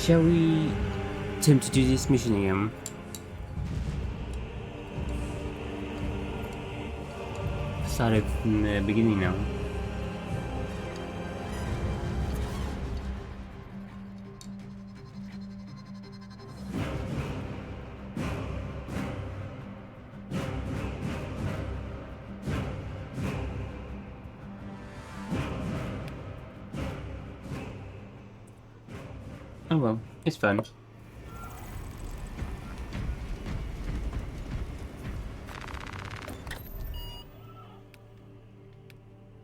Shall we attempt to do this mission again? Start it from the beginning now. Oh well, it's fun. So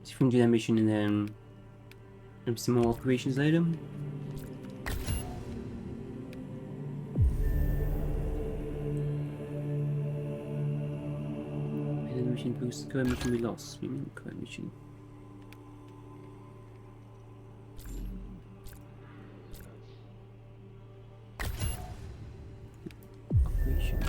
we can do that mission and then do some more operations later. Mission boost. Current mission we lost. Current mission. Operation.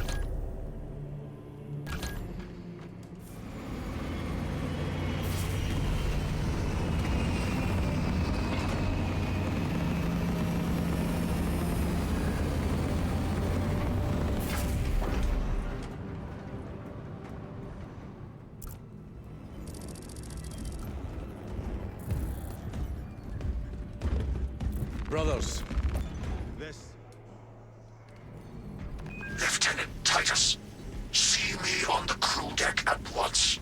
Brothers, this... Lieutenant Titus, see me on the crew deck at once.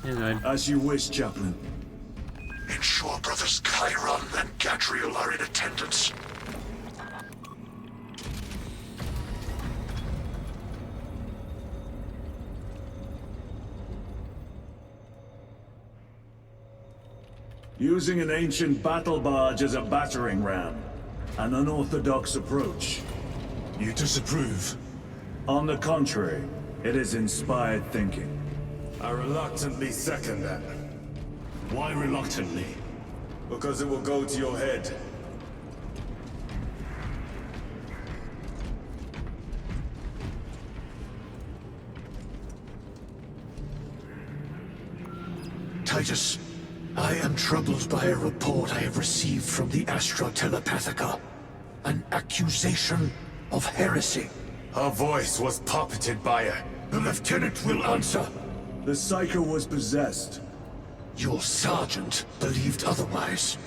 Yeah, As you wish, Chaplain. Ensure brothers Chiron and Gadriel are in attendance. Using an ancient battle barge as a battering ram. An unorthodox approach. You disapprove? On the contrary, it is inspired thinking. I reluctantly second that. Why reluctantly? Because it will go to your head. Titus, I am troubled by a report I have received from the Astra Telepathica. An accusation of heresy. Her voice was puppeted by her. The lieutenant will answer. The Psycho was possessed. Your sergeant believed otherwise.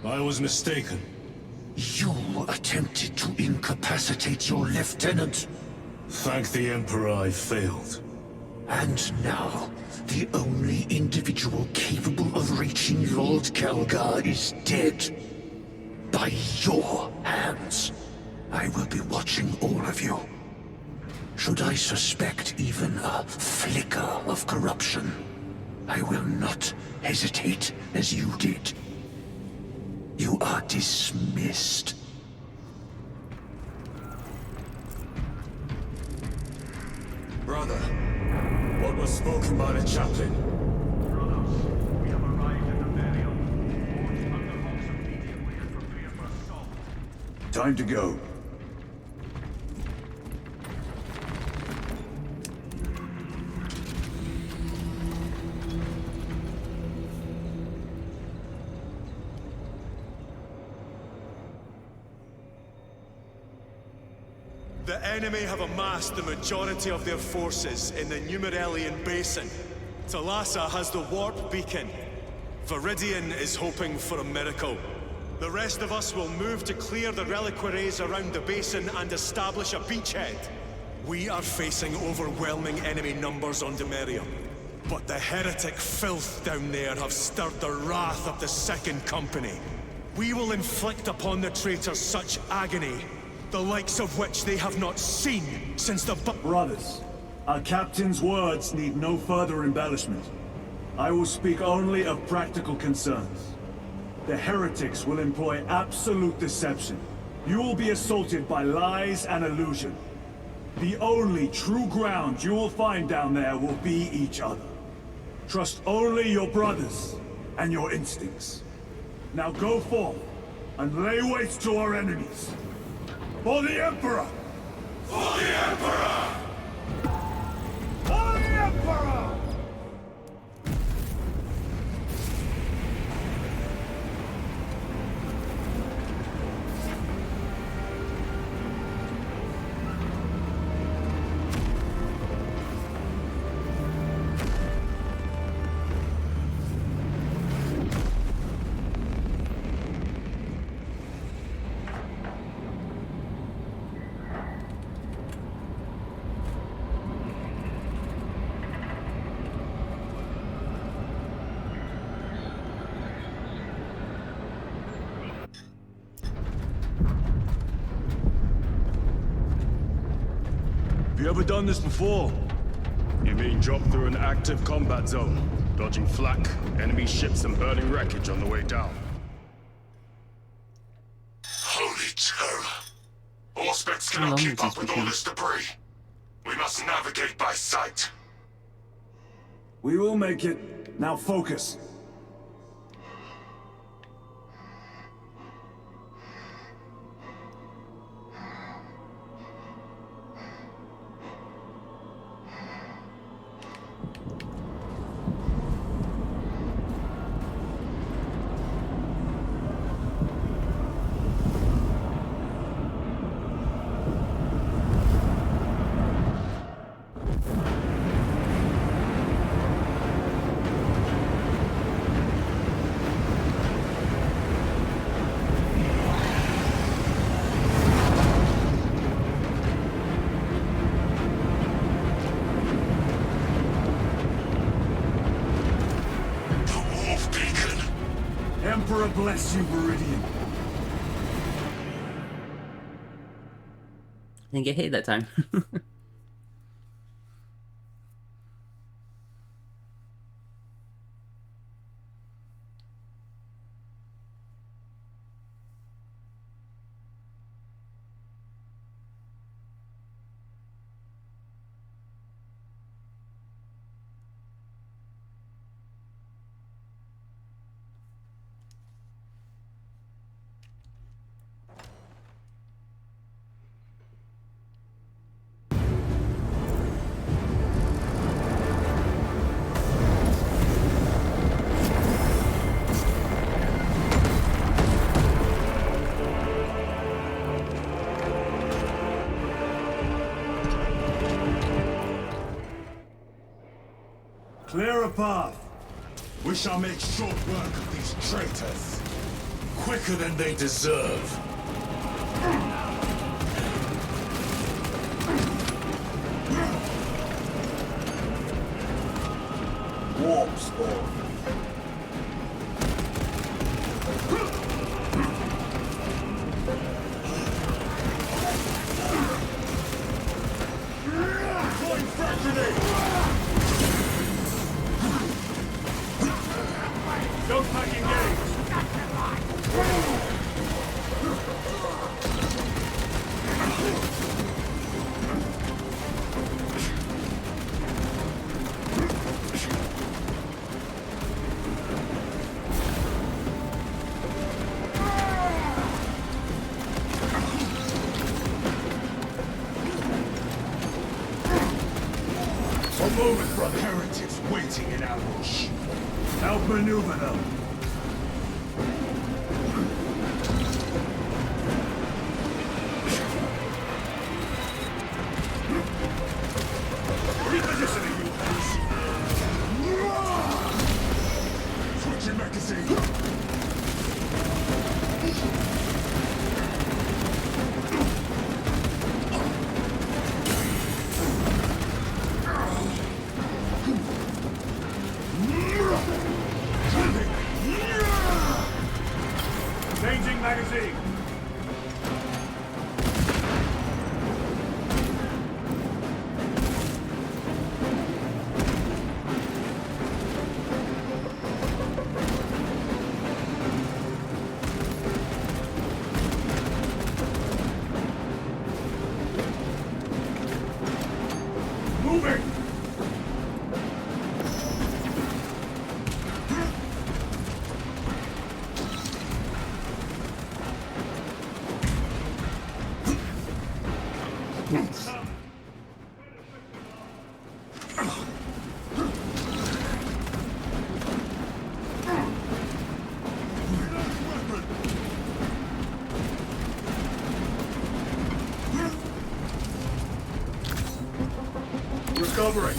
I was mistaken. You attempted to incapacitate your lieutenant. Thank the Emperor I failed. And now, the only individual capable of reaching Lord Kelgar is dead. By your hands. I will be watching all of you. Should I suspect even a flicker of corruption, I will not hesitate as you did. You are dismissed. Brother, what was spoken by the chaplain? Brothers, we have arrived at the burial. Forge Thunderhawks immediately and prepare for assault. Time to go. The enemy have amassed the majority of their forces in the Numeralian Basin. Talassa has the warp beacon. Viridian is hoping for a miracle. The rest of us will move to clear the reliquaries around the basin and establish a beachhead. We are facing overwhelming enemy numbers on Demerium. But the heretic filth down there have stirred the wrath of the Second Company. We will inflict upon the traitors such agony, the likes of which they have not seen since the Brothers, our captain's words need no further embellishment. I will speak only of practical concerns. The heretics will employ absolute deception. You will be assaulted by lies and illusion. The only true ground you will find down there will be each other. Trust only your brothers and your instincts. Now go forth and lay waste to our enemies. For the Emperor! For the Emperor! For the Emperor! Have you ever done this before? You mean drop through an active combat zone, dodging flak, enemy ships and burning wreckage on the way down? Holy terror! Auspex How long cannot is keep up this with all mission? this debris. We must navigate by sight. We will make it. Now focus. The Wolf Beacon. Emperor bless you, Meridian. Didn't get hit that time. Clear a path. We shall make short work of these traitors. Quicker than they deserve. Warp spawn. Don't pack engage! A moment for the heretics waiting in ambush. Outmaneuver them. Repositioning you, please. Switching magazine. Changing magazine. Moving. Nice. Recovering.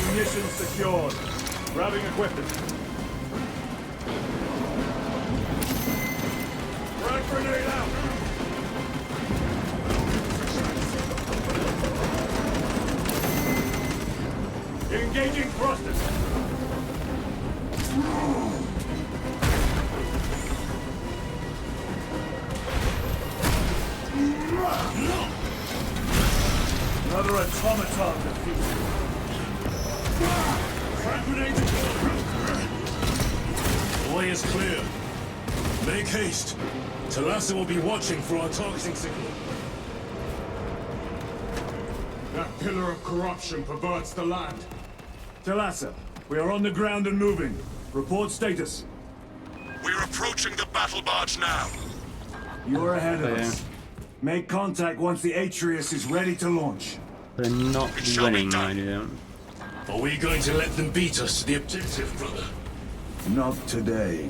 Munitions secured. Grabbing equipment. Frag grenade out. Engaging thrusters. automaton defeated. Frag grenade deployed. The way is clear. Make haste. Talassa will be watching for our targeting signal. That pillar of corruption perverts the land. Talassa, we are on the ground and moving. Report status. We're approaching the battle barge now. You're ahead of Okay. us. Make contact once the Atreus is ready to launch. They're not It shall be winning, done. I do. Are we going to let them beat us to the objective, brother? Not today.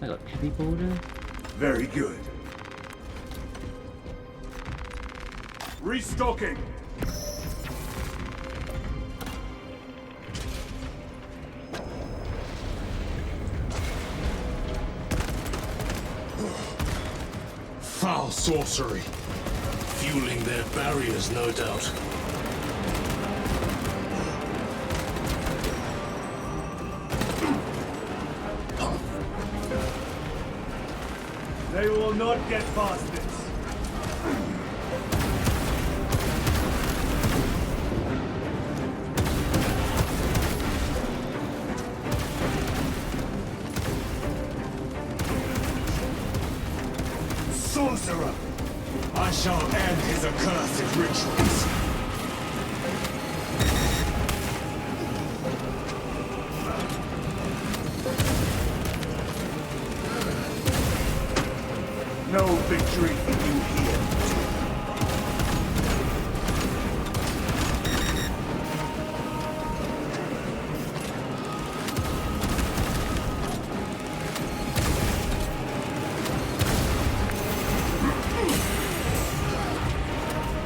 I got heavy border. Very good. Restocking. Foul sorcery. Fueling their barriers, no doubt. They will not get past this. Sorcerer! I shall end his accursed rituals. No victory for you here.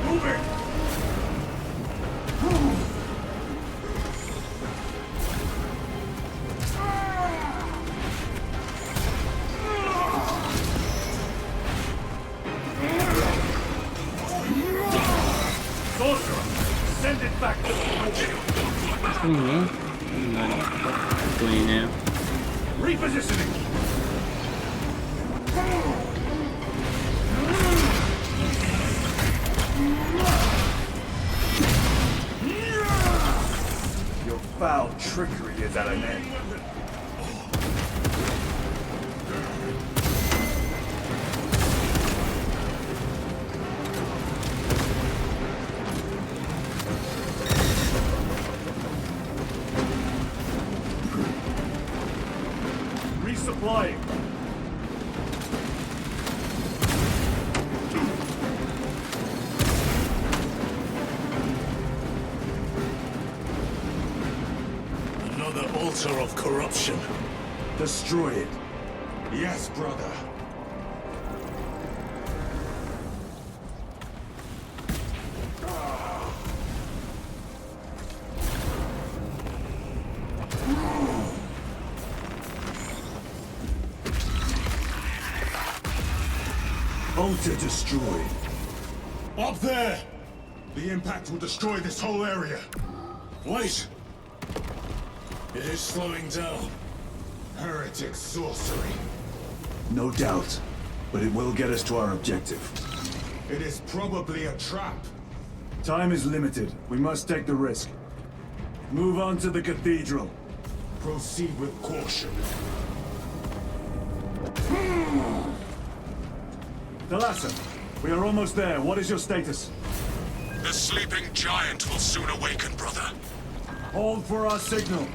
Moving! Sorcerer! Send it back to the What's going here? What's going now? repositioning! Your foul trickery is at an end. Resupplying. Another altar of corruption. Destroy it. Yes, brother. Altar destroyed. Up there! The impact will destroy this whole area. Wait! It is slowing down. Heretic sorcery. No doubt. But it will get us to our objective. It is probably a trap. Time is limited. We must take the risk. Move on to the cathedral. Proceed with caution. Talassa, we are almost there. What is your status? The sleeping giant will soon awaken, brother. Hold for our signal.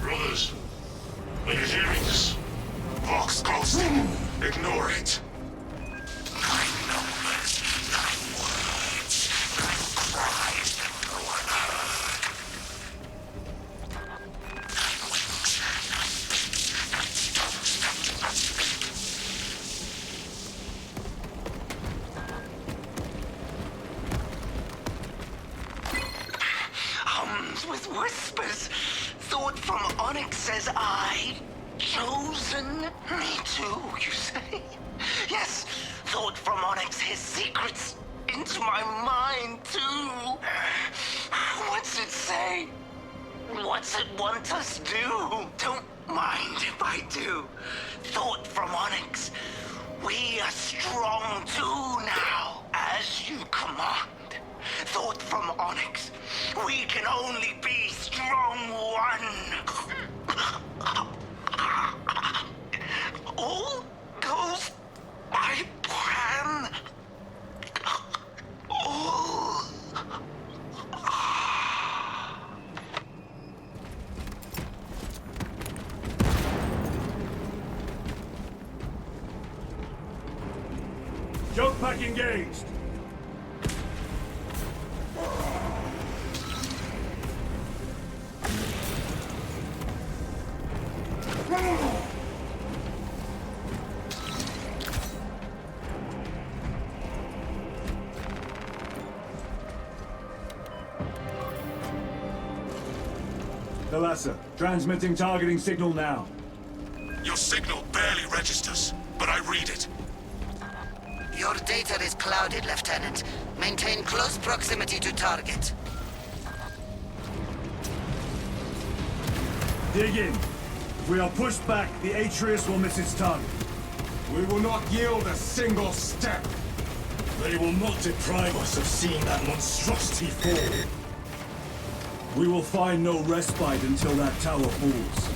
Brothers, are you hearing this? Vox close. Ignore it. Thy numbers, thy words, thy cries that no one heard. Thy wings, thy speech, thy stones that do not speak. Hums with whispers, Thought from Onyx says I chosen me too, you say? Yes, Thought from Onyx his secrets into my mind too. What's it say? What's it want us do? Don't mind if I do. Thought from Onyx, we are strong too now, as you command. Thought from Onyx, we can only be strong one. All goes by plan. All. Jump pack engaged. Thalassa, transmitting targeting signal now. Your signal barely registers, but I read it. Your data is clouded, Lieutenant. Maintain close proximity to target. Dig in. If we are pushed back, the Atreus will miss its target. We will not yield a single step. They will not deprive us of seeing that monstrosity fall. We will find no respite until that tower falls.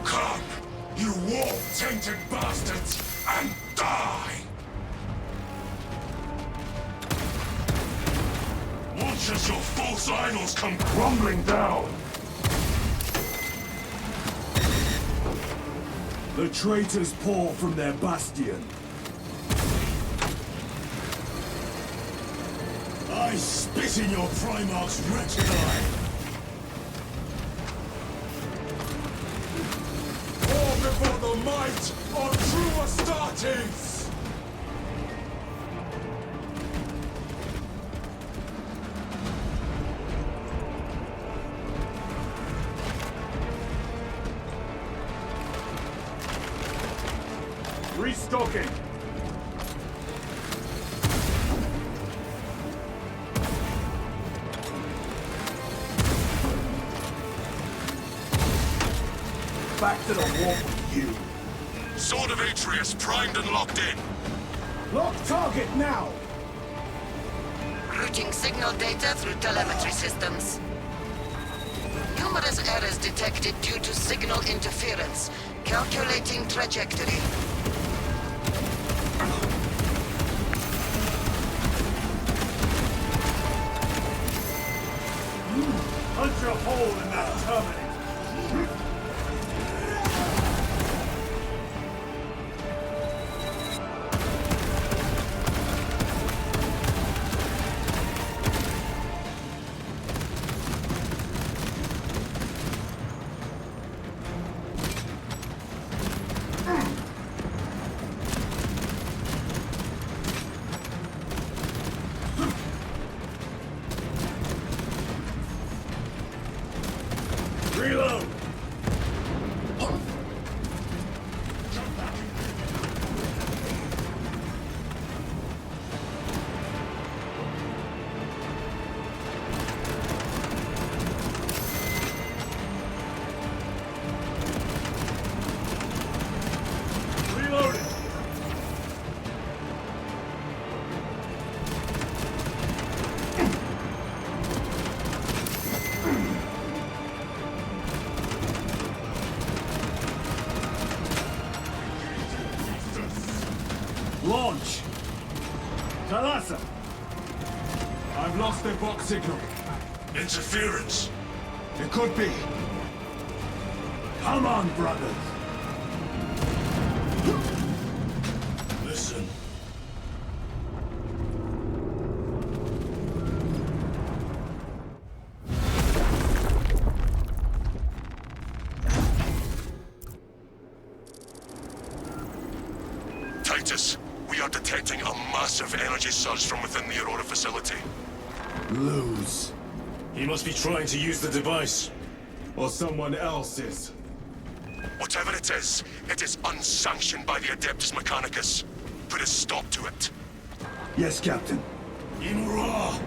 Come, you warp-tainted bastards, and die! Watch as your false idols come crumbling down! The traitors pour from their bastion. I spit in your Primarch's wretched eye! All before the might of true Astartes! Restocking. Back to the warp with you. Sword of Atreus primed and locked in. Lock target now! Routing signal data through telemetry systems. Numerous errors detected due to signal interference. Calculating trajectory. Punch a hole in that terminal. Reload! Reloading! Launch! Thalassa! I've lost their box signal. Interference. It could be. Come on, brothers! Listen. Titus, we are detecting a massive energy surge from within the Aurora facility. Lose. He must be trying to use the device. Or someone else is. Whatever it is unsanctioned by the Adeptus Mechanicus. Put a stop to it. Yes, Captain. Imra!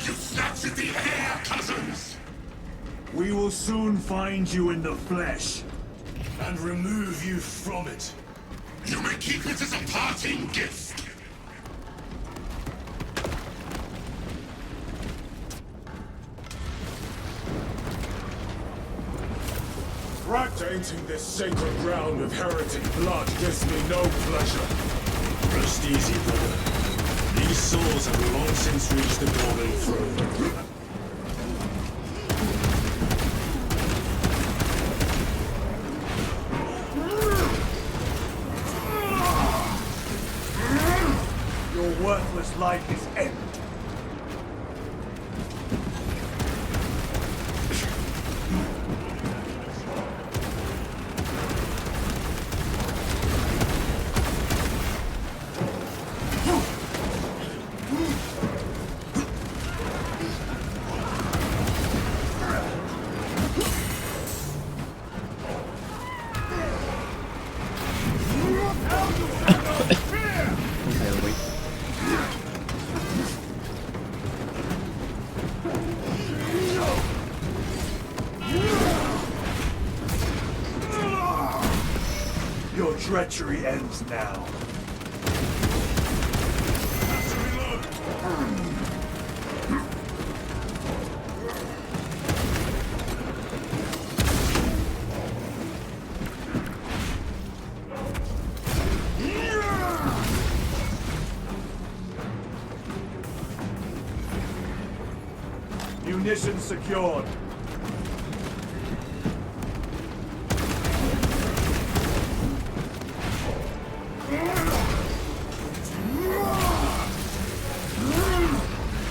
You snatched at the air, cousins! We will soon find you in the flesh. And remove you from it. You may keep it as a parting gift. Tainting this sacred ground with heretic blood gives me no pleasure. Rest easy, brother. These souls have long since reached the golden throne. Your worthless life is ended. Your treachery ends now. Munitions secured.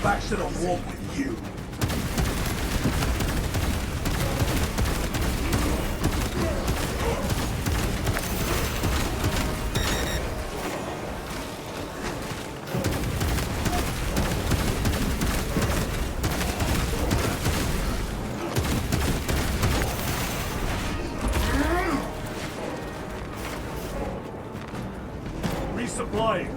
Back to the wall with you. Resupplying.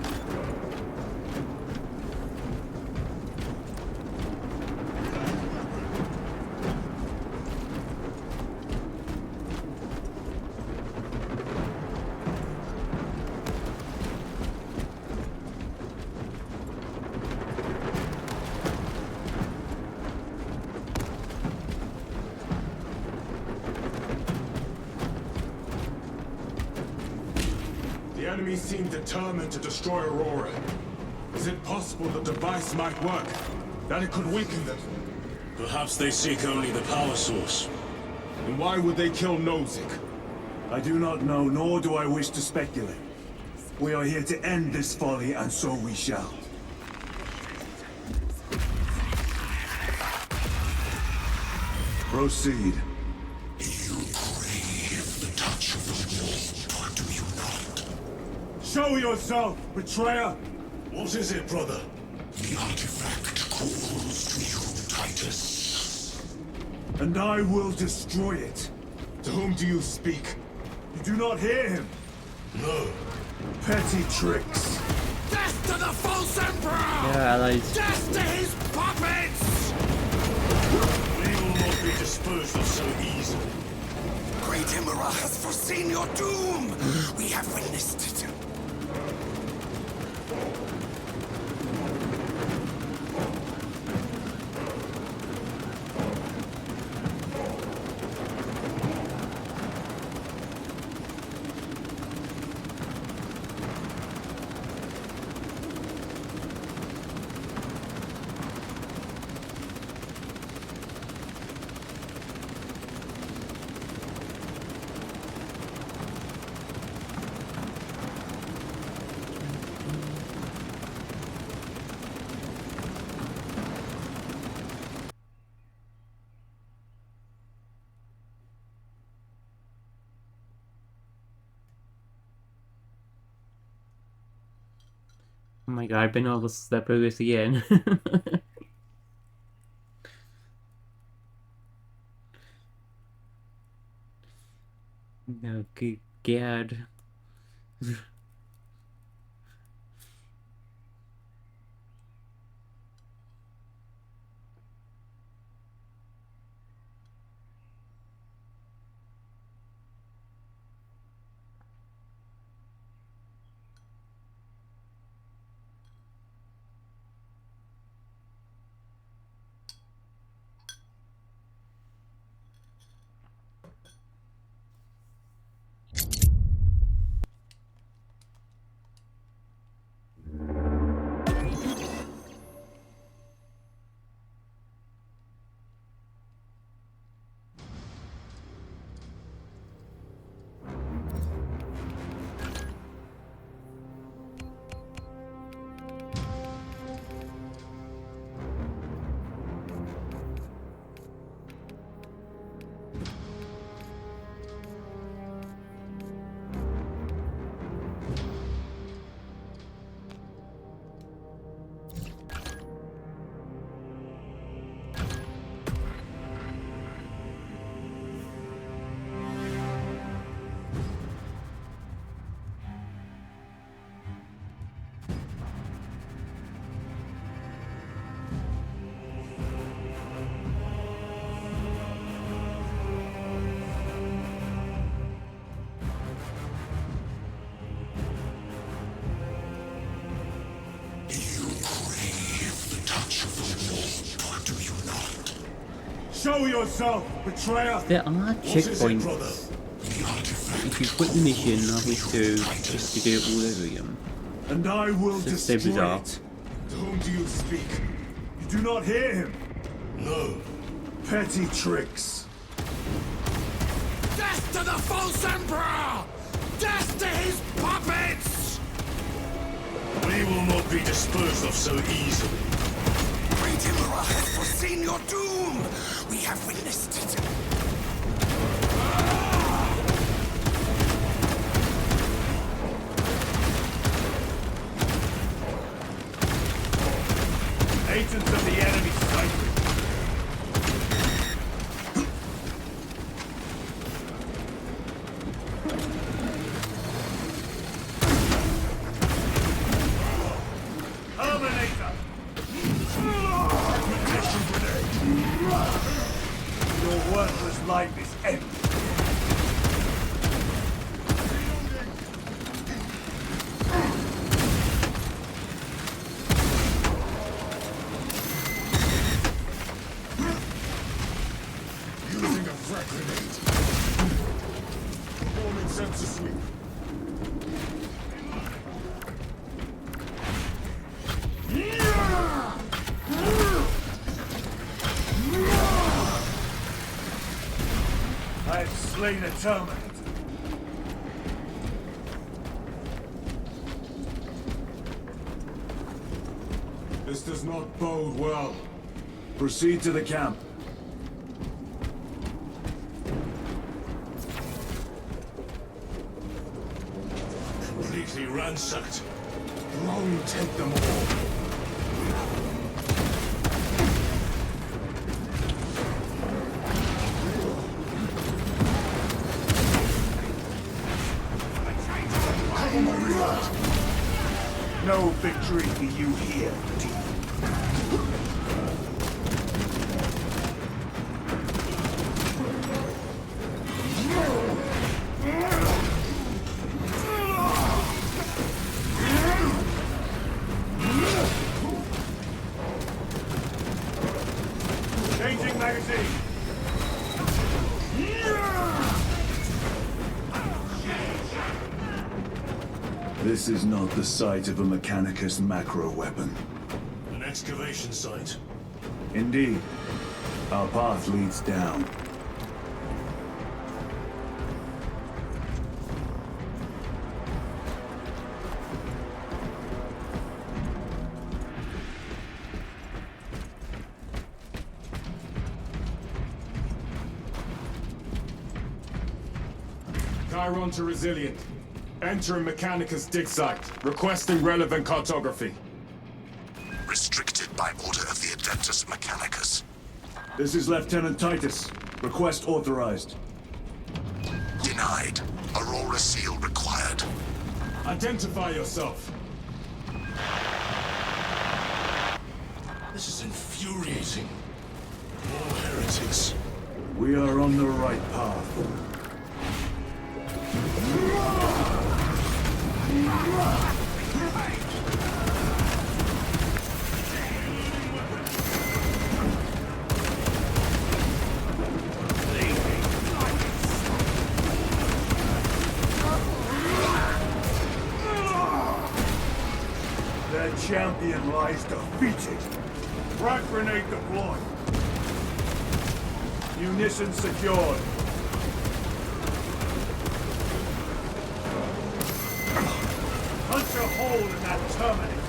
The enemy seem determined to destroy Aurora. Is it possible the device might work? That it could weaken them? Perhaps they seek only the power source. And why would they kill Nozick? I do not know, nor do I wish to speculate. We are here to end this folly, and so we shall. Proceed. You crave the touch of the Lord, do you not? Show yourself, betrayer! What is it, brother? The artifact calls to you, Titus. And I will destroy it. To whom do you speak? You do not hear him. No. Petty tricks. Death to the false emperor! Yeah, allies. Death to his puppets! We will not be disposed of so easily. Great Imra has foreseen your doom! We have witnessed it. Oh my god, I've been over that progress again. No, good god. Show yourself, betrayer! There are What is it, checkpoints. brother? If you quit the mission halfway through, just to do it all over again. And I will Just so destroy bizarre. it. To whom do you speak? You do not hear him. No. Petty tricks. Death to the false emperor! Death to his puppets! We will not be disposed of so easily. Great Emperor has foreseen your doom! We have witnessed it! Agents of the enemy sighted. Terminator! Your worthless life is empty. Using a frag grenade. Performing sensor sweep. I have slain a Terminator. This does not bode well. Proceed to the camp. Completely ransacked. Drone take them all. Cover my rear. No victory for you here, T. Changing magazine. This is not the site of a Mechanicus macro weapon. An excavation site. Indeed. Our path leads down. Chiron to Resilient. Entering Mechanicus dig site. Requesting relevant cartography. Restricted by order of the Adeptus Mechanicus. This is Lieutenant Titus. Request authorized. Denied. Aurora seal required. Identify yourself. This is infuriating. More heretics. We are on the right path. Their champion lies defeated. Frag grenade deployed. Munitions secured. Punch a hole in that terminal.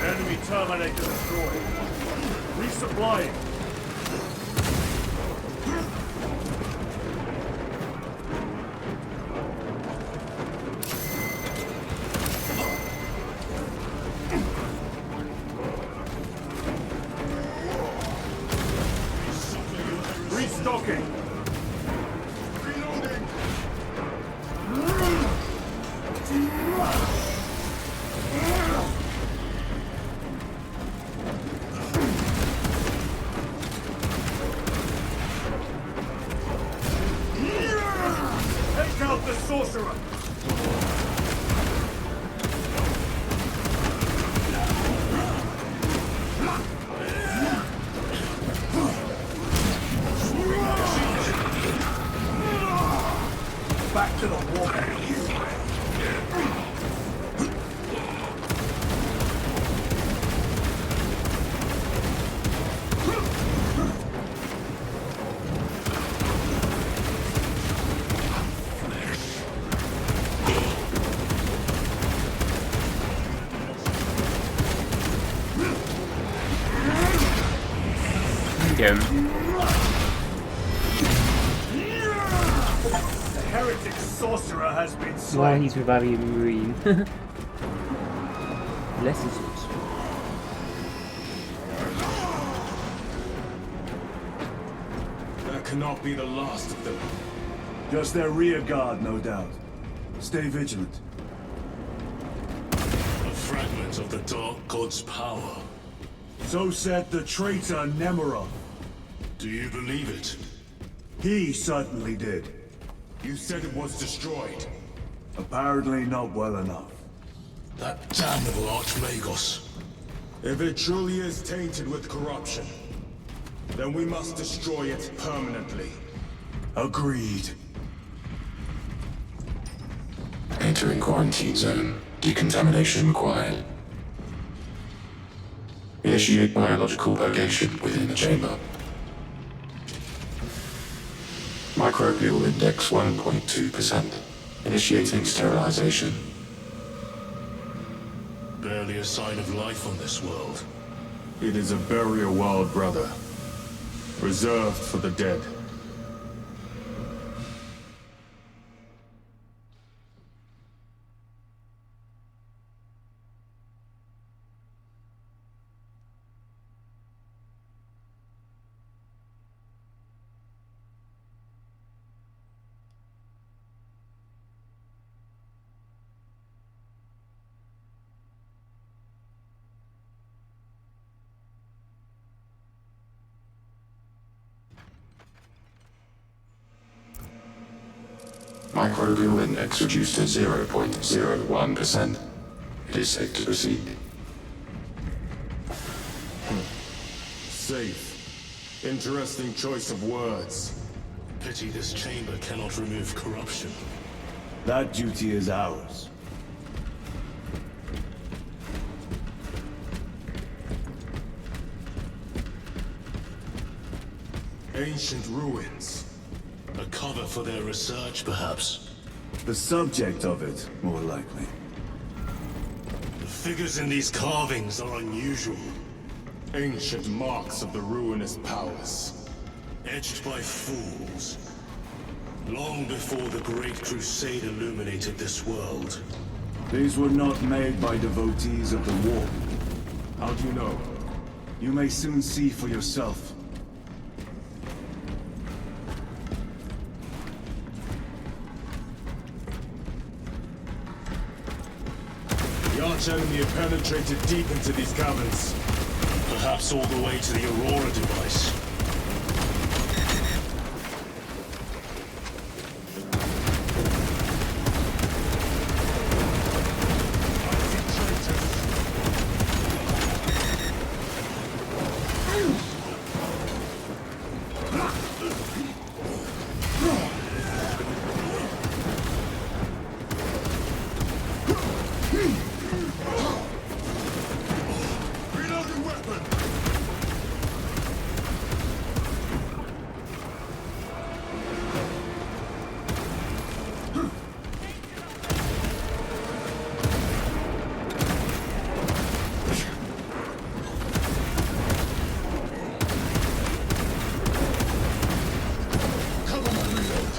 Enemy Terminator destroyed. Resupplying. Restocking. Reloading. Take out the sorcerer. Back to the water. Go. The heretic sorcerer has been While slain. he's reviving a marine. Bless his souls. That cannot be the last of them. Just their rear guard, no doubt. Stay vigilant. A fragment of the Dark God's power. So said the traitor Nemerov. Do you believe it? He certainly did. You said it was destroyed. Apparently not well enough. That damnable Archmagos. If it truly is tainted with corruption, then we must destroy it permanently. Agreed. Entering quarantine zone. Decontamination required. Initiate biological purgation within the chamber. Microbial index 1.2%. Initiating sterilization. Barely a sign of life on this world. It is a burial world, brother. Reserved for the dead. Microbial index reduced to 0.01%. It is safe to proceed. Safe. Interesting choice of words. Pity this chamber cannot remove corruption. That duty is ours. Ancient ruins. A cover for their research, perhaps. The subject of it, more likely. The figures in these carvings are unusual. Ancient marks of the ruinous powers. Etched by fools. Long before the Great Crusade illuminated this world. These were not made by devotees of the war. How do you know? You may soon see for yourself. The arch-enemy have penetrated deep into these caverns. Perhaps all the way to the Aurora device. Reloading weapon! Cover my reload!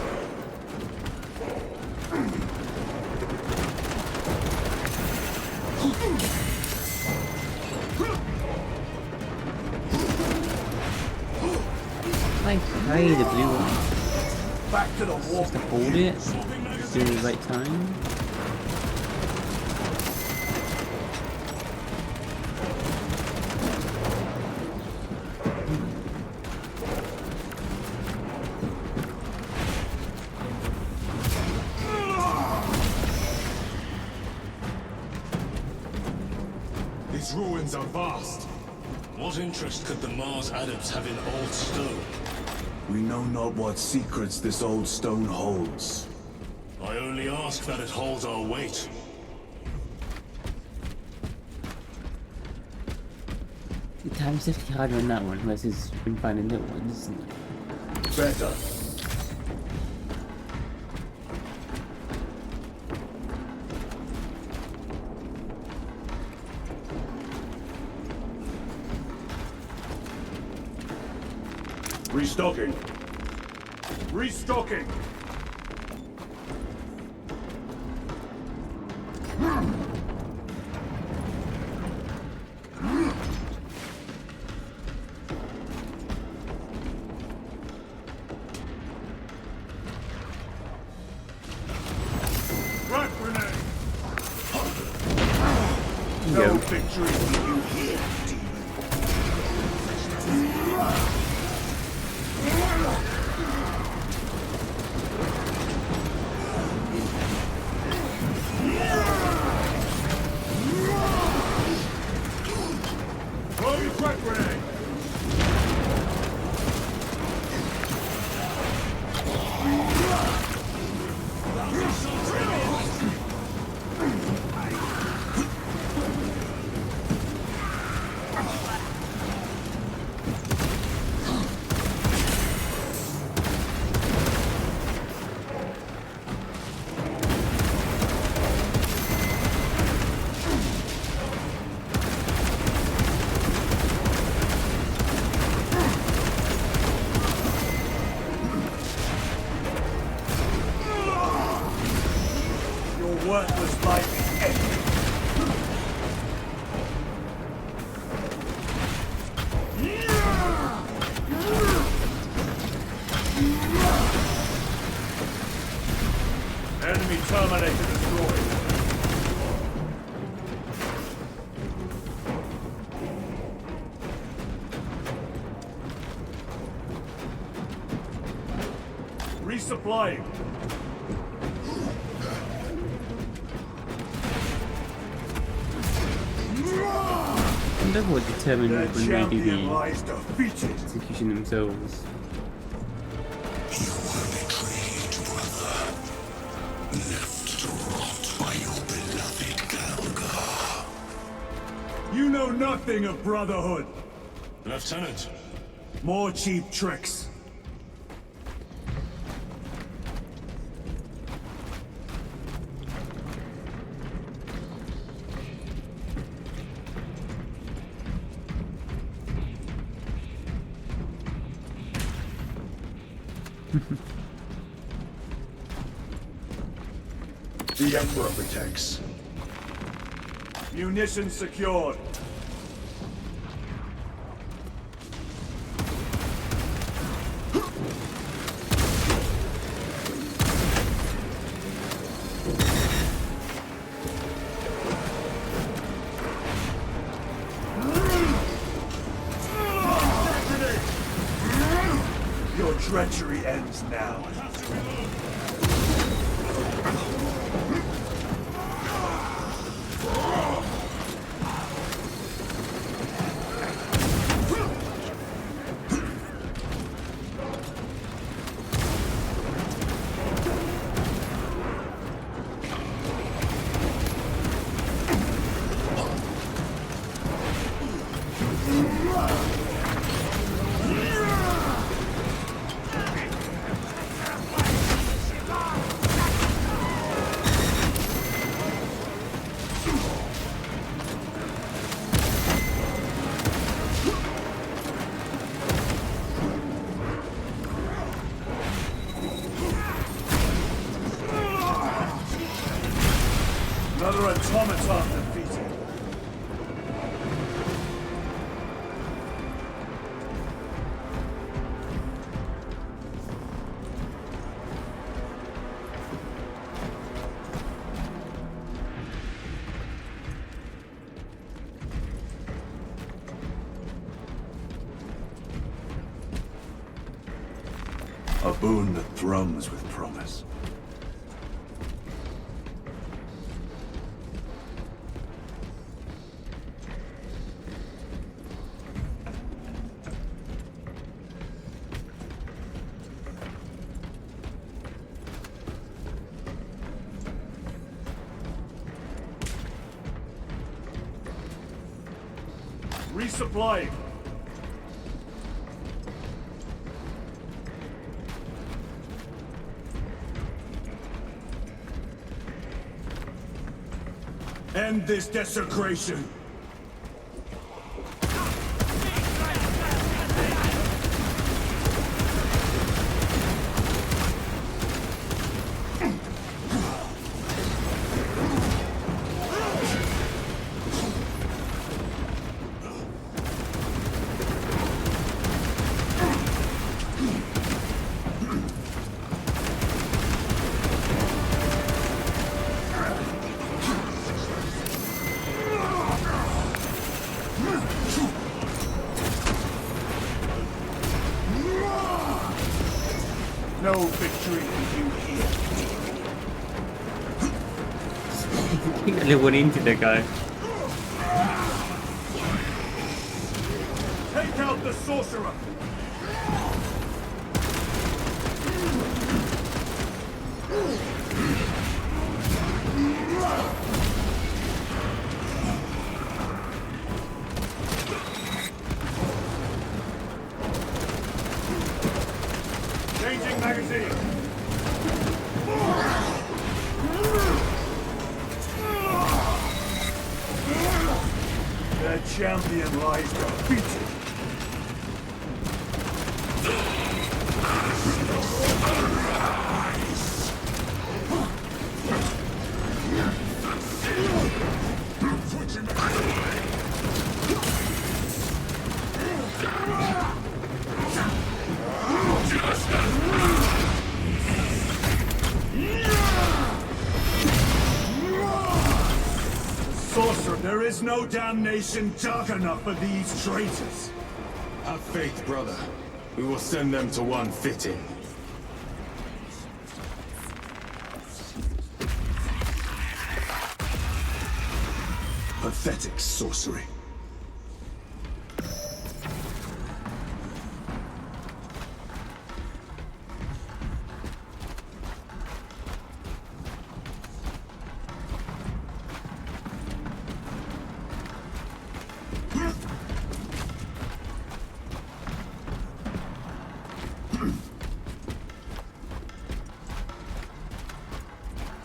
Like, hey, the blue one. Back to the war. Just to hold it. Do the right time. These ruins are vast. What interest could the Mars adepts have in old stone? We know not what secrets this old stone holds. I only ask that it holds our weight. The time's definitely harder on that one versus when finding little ones, isn't it? Better. Restocking. Restocking. Frag grenade. No victory for you here, throw your frag grenade. Your worthless life is ended. Enemy Terminator destroyed. Resupplying. I wonder what determined Their what would really champion be lies defeated. execution themselves. You were betrayed, brother. Left to rot by your beloved Galgar. You know nothing of brotherhood. Lieutenant, More cheap tricks. The Emperor protects. Munitions secured. Your treachery ends now. Another automaton defeated. A boon that thrums with promise. Resupplying. End this desecration. No victory for you here. Ging alle wohl into der Guy. Take out the sorcerer. Changing magazine. Their champion lies defeated. Sorcerer, there is no damnation dark enough for these traitors. Have faith, brother. We will send them to one fitting. Pathetic sorcery.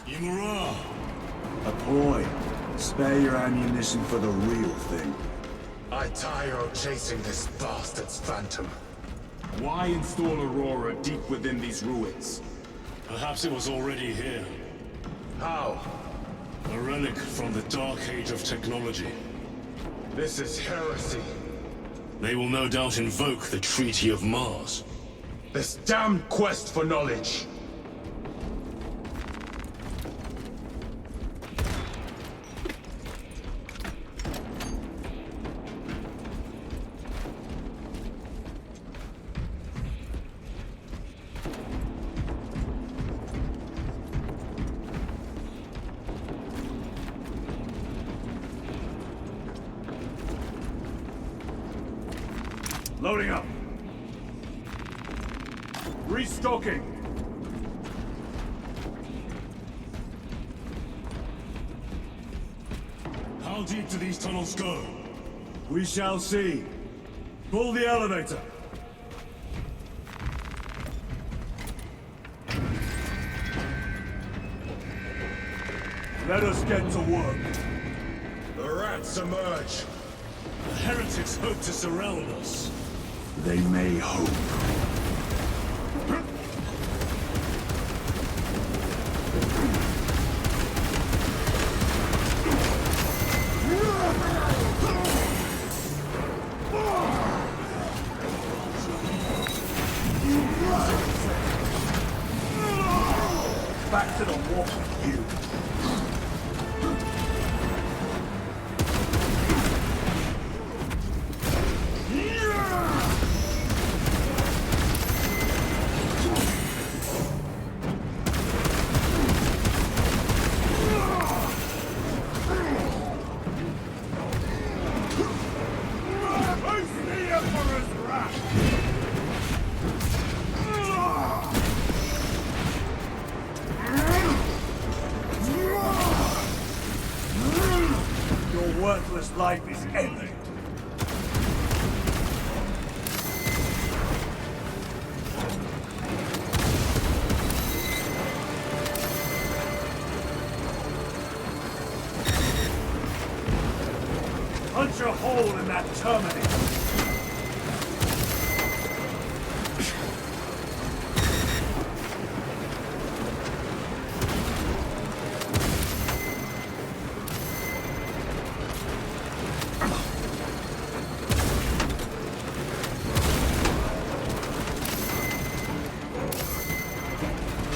Ymara! A ploy. Spare your ammunition for the real thing. I tire of chasing this bastard's phantom. Why install Aurora deep within these ruins? Perhaps it was already here. How? A relic from the Dark Age of technology. This is heresy. They will no doubt invoke the Treaty of Mars. This damn quest for knowledge. Loading up. Restocking. How deep do these tunnels go? We shall see. Pull the elevator. Let us get to work. The rats emerge. The heretics hope to surround us. They may hope. Back to the wall with you. Your worthless life is ended. Punch a hole in that terminator.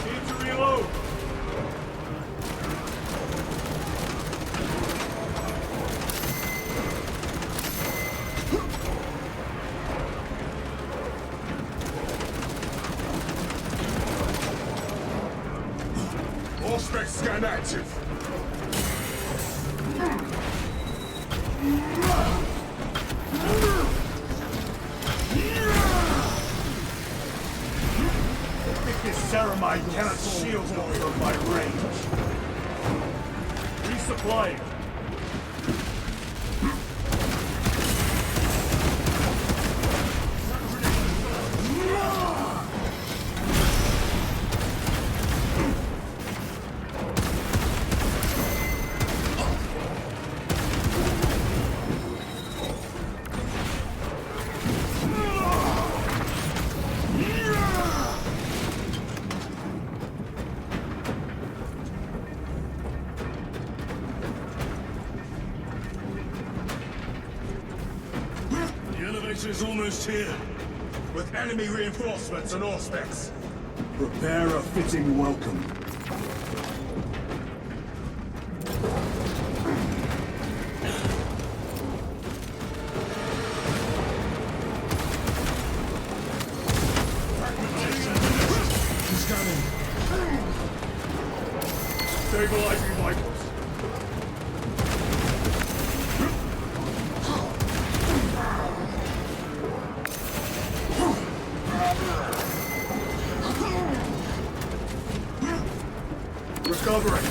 Need to reload. Auspex scan active. This ceramide cannot shield them from my range. Resupplying. The elevator is almost here. With enemy reinforcements and Auspex. Prepare a fitting welcome. Stabilizing vitals. Recovering.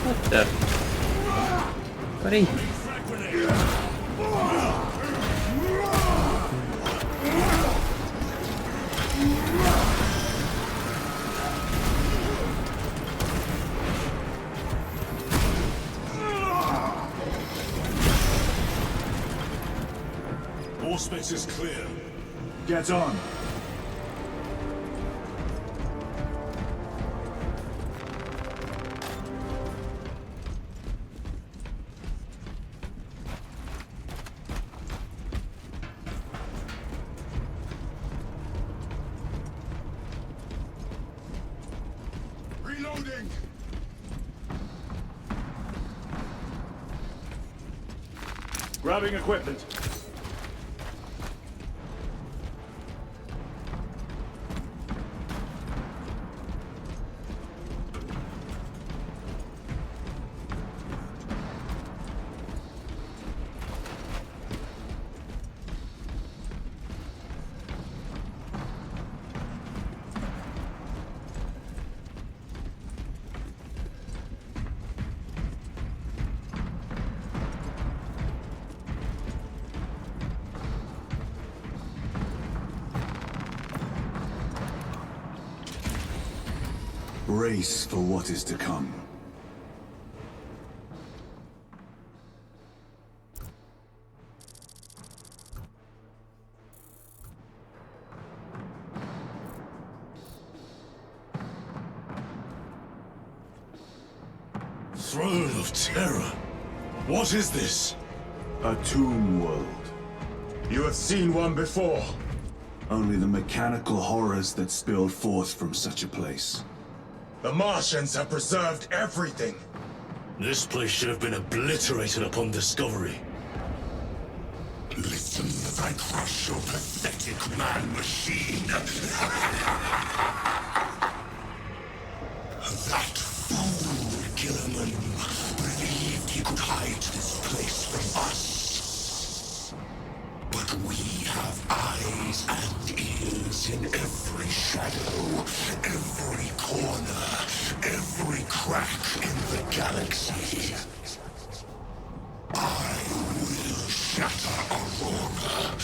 What the? Buddy. Auspex is clear. Get on. Reloading! Grabbing equipment. Brace for what is to come. Throne of Terror. What is this? A tomb world. You have seen one before. Only the mechanical horrors that spilled forth from such a place. The Martians have preserved everything. This place should have been obliterated upon discovery. Listen as I crush your pathetic man-machine. That fool, Gilliman, believed he could hide this place from us. But we have eyes and ears in every shadow, every corner, every crack in the galaxy. I will shatter Aurora,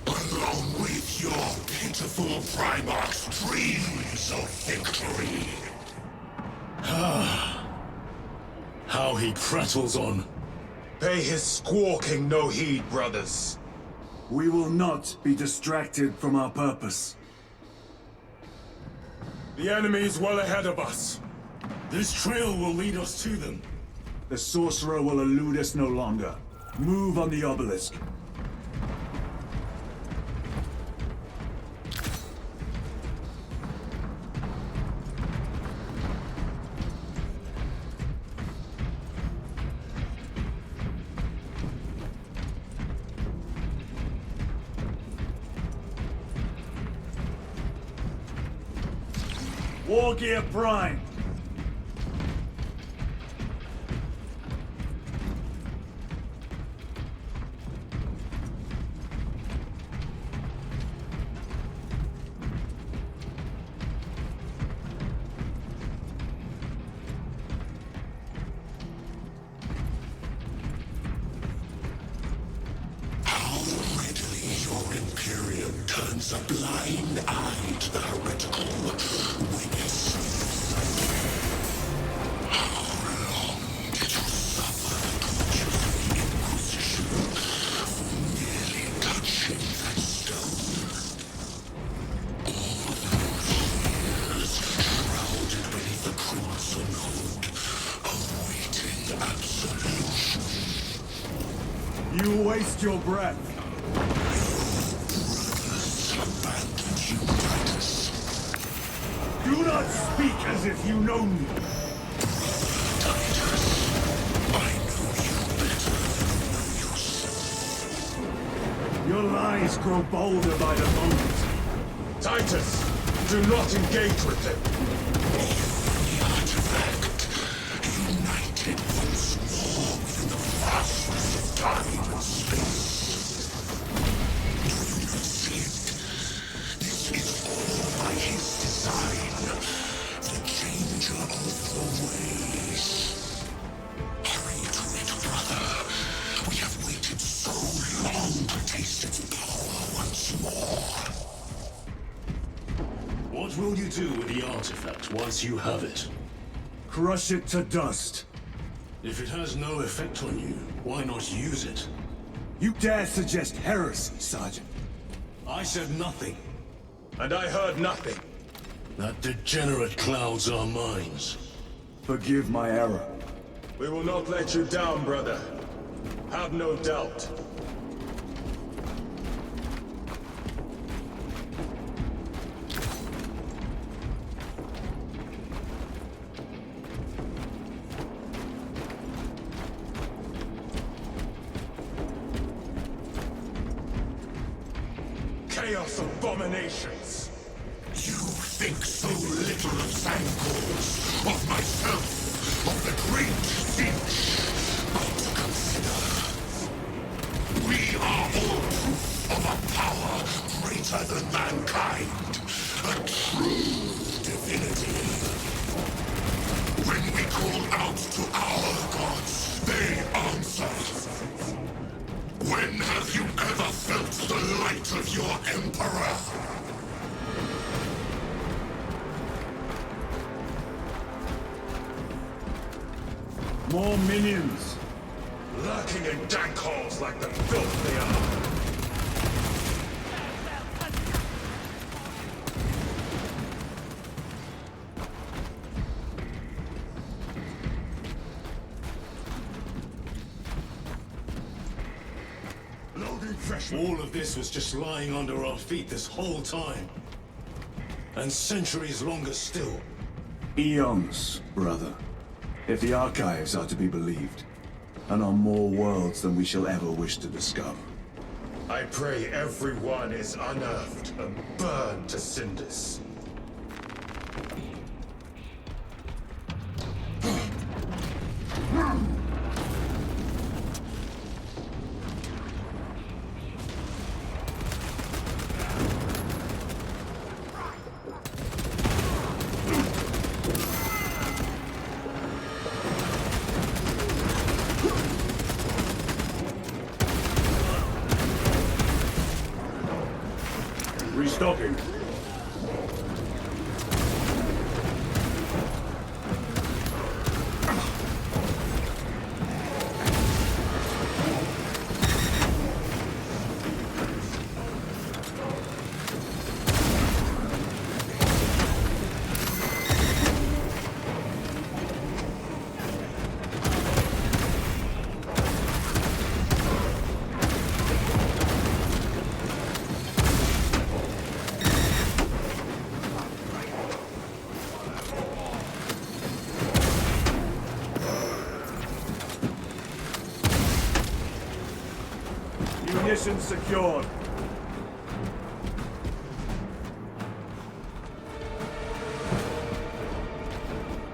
along with your pitiful Primarch's dreams of victory. How he prattles on. Pay his squawking no heed, brothers. We will not be distracted from our purpose. The enemy's well ahead of us. This trail will lead us to them. The sorcerer will elude us no longer. Move on the obelisk. War Gear Prime! How readily your Imperium turns a blind eye to the heretical when it sees them. How long did you suffer the creatures of the Inquisition for merely touching that stone? All those years shrouded beneath the crimson hood, awaiting absolution. You waste your breath. Abandoned you, Titus. Do not speak as if you know me. Titus, I know you better than you know yourself. Your lies grow bolder by the moment. Titus, do not engage with them. The artifact, united once more within the vastness of time and space. Do you not see it? This is all by his design. The changer of the ways. Hurry to it, brother. We have waited so long to taste its power once more. What will you do with the artifact once you have it? Crush it to dust. If it has no effect on you, why not use it? You dare suggest heresy, Sergeant? I said nothing. And I heard nothing. That degenerate clouds our minds. Forgive my error. We will not let you down, brother. Have no doubt. Chaos abominations! You think so little of Sangors, of myself, of the great Finch. But consider, we are all proof of a power greater than mankind. A true divinity. When we call out to our gods, they answer. When have you ever felt the light of your Emperor? More minions! Lurking in dank holes like the filth they are. Loading fresh. All of this was just lying under our feet this whole time. And centuries longer still. Eons, brother. If the archives are to be believed. And on more worlds than we shall ever wish to discover. I pray everyone is unearthed and burned to cinders. Restocking. Munitions secured.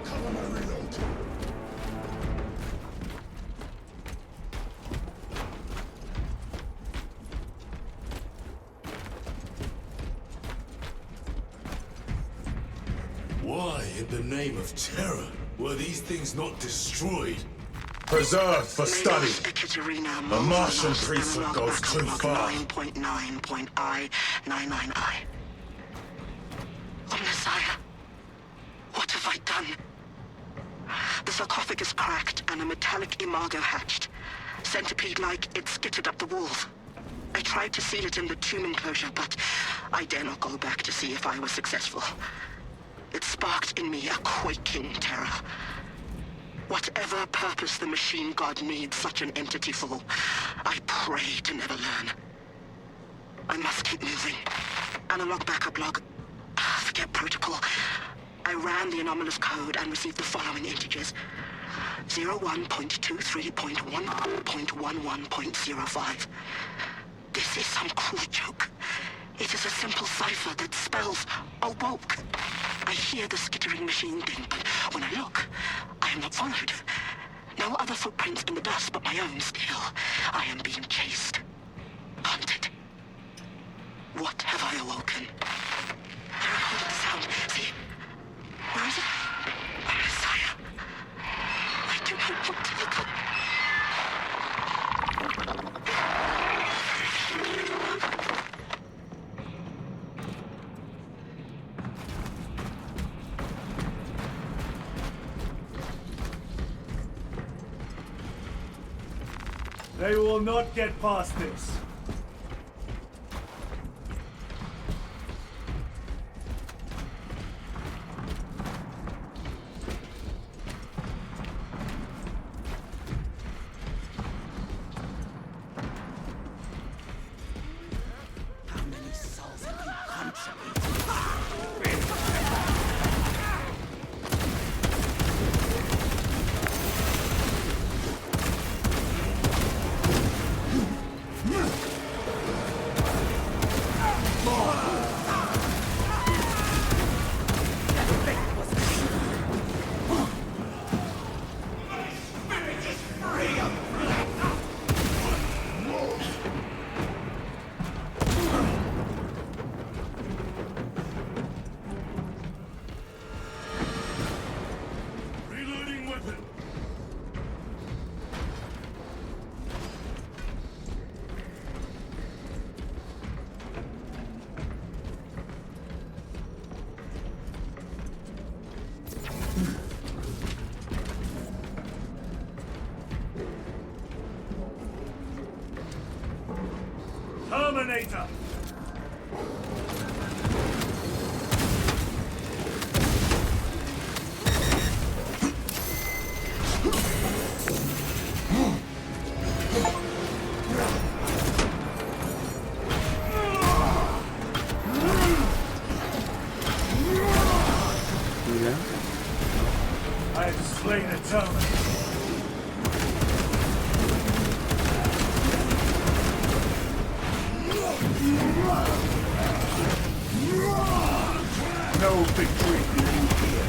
Cover my reload. Why, in the name of terror, were these things not destroyed? Preserved for study. The Martian priesthood goes too far. 9.9.I.99I. Oh, Messiah. What have I done? The sarcophagus cracked and a metallic imago hatched. Centipede-like, it skittered up the walls. I tried to seal it in the tomb enclosure, but I dare not go back to see if I was successful. It sparked in me a quaking terror. Whatever purpose the machine god needs such an entity for, I pray to never learn. I must keep moving. Analog backup log. Forget protocol. I ran the anomalous code and received the following integers. 01.23.1.11.05. This is some cruel joke. It is a simple cipher that spells awoke. I hear the skittering machine thing, but when I look, I am not followed. No other footprints in the dust but my own still. I am being chased. Hunted. What have I awoken? I recorded the sound. See? Where is it? Messiah. I do not want to look up. They will not get past this. Reloading weapon. Terminator! Yeah. I have slain a Terminator. No victory for you here.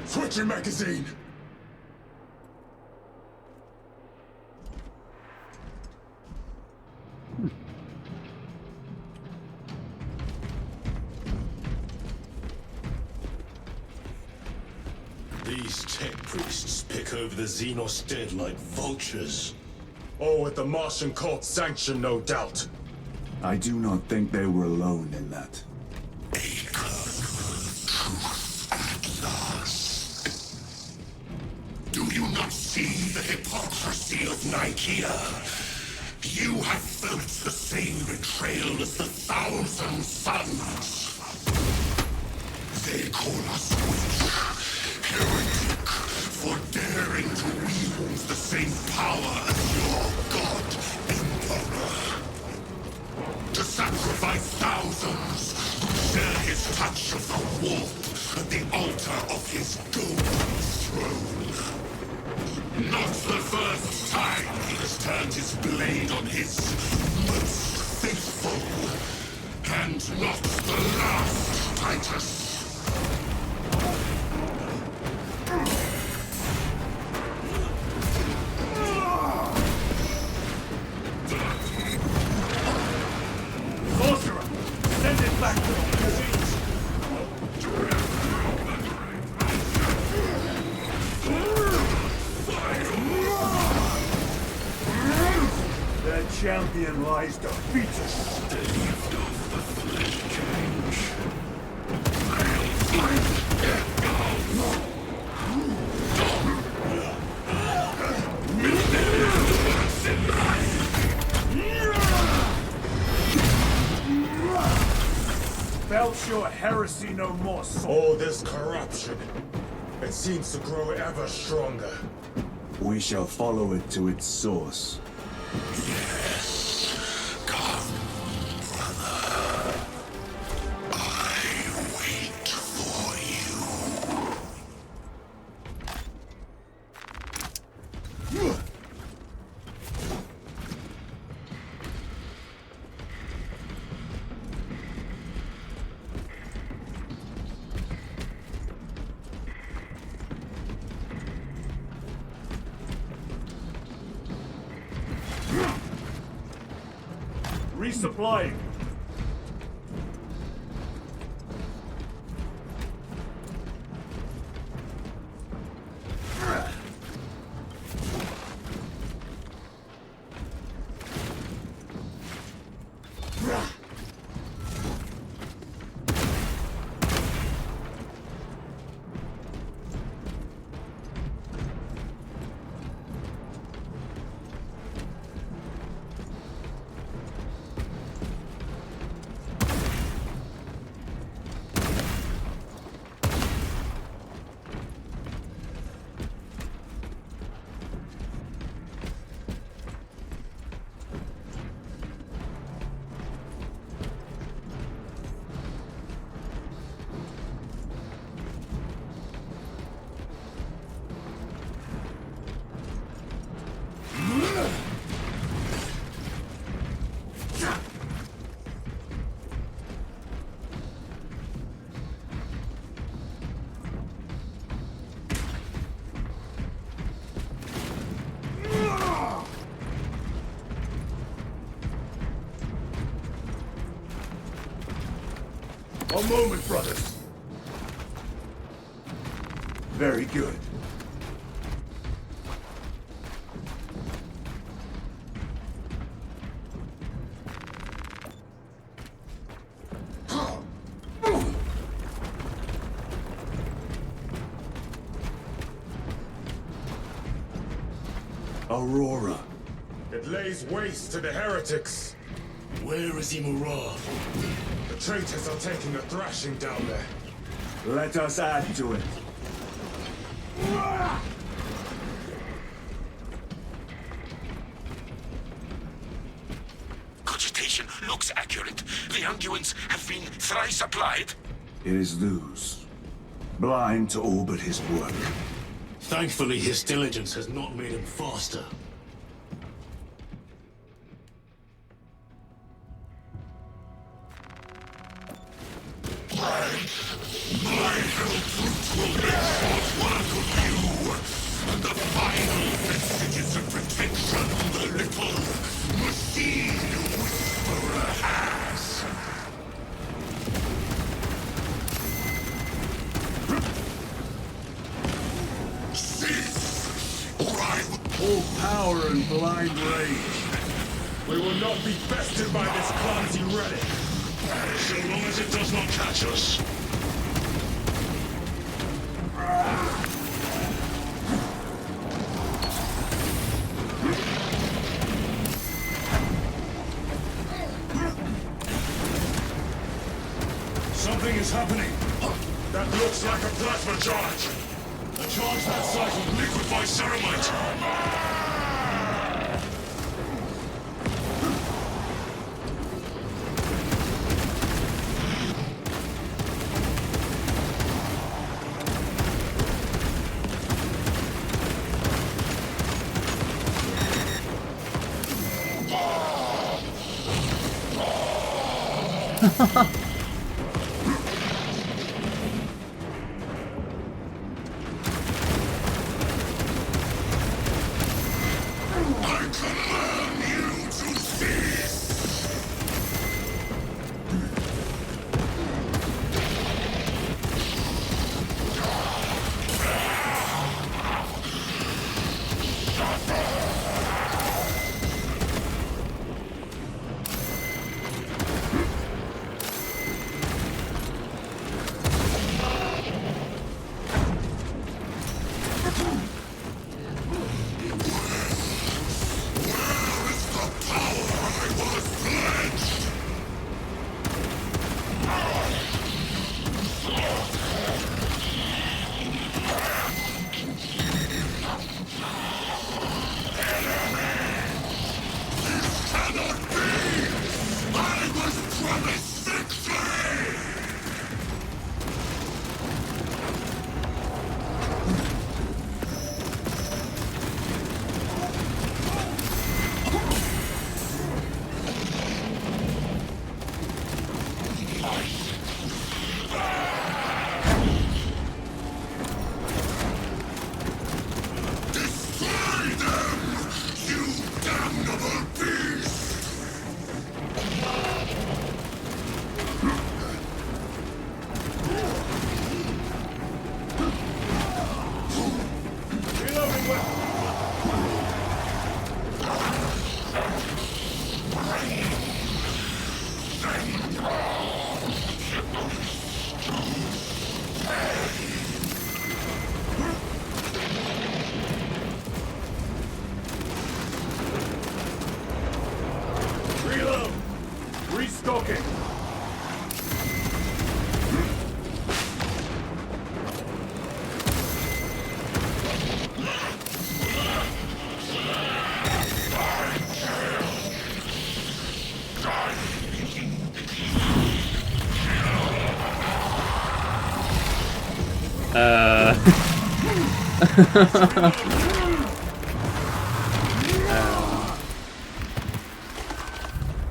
Switching magazine. These tech priests pick over the Xenos dead like vultures. All with the Martian cult's sanction, no doubt. I do not think they were alone in that. Do you not see the hypocrisy of Nicaea? You have felt the same betrayal as the Thousand Sons. They call us witch, heretic, for daring to wield the same power as your god, Emperor. To sacrifice thousands who share his touch of the warp at the altar of his golden throne. Not the first time he has turned his blade on his most faithful. And not the last, Titus. Sorcerer! Send it back to the disease! Their champion lies defeated. Belch your heresy no more, Saul. All this corruption. It seems to grow ever stronger. We shall follow it to its source. Yes, come, brother. I wait for you. Resupplying. A moment, brothers. Very good. Aurora. It lays waste to the heretics. Where is Imura? The traitors are taking a thrashing down there. Let us add to it. Cogitation looks accurate. The unguents have been thrice applied. It is Luz. Blind to all but his work. Thankfully, his diligence has not made him faster. My help will be work of you, and the final vestiges of protection the little machine whisperer has. Cease, or I will... All power and blind rage. We will not be bested by this clumsy relic. So long as it does not catch us. Something is happening. That looks like a plasma charge. A charge that size will liquefy ceramite. I command you to cease! Restocking.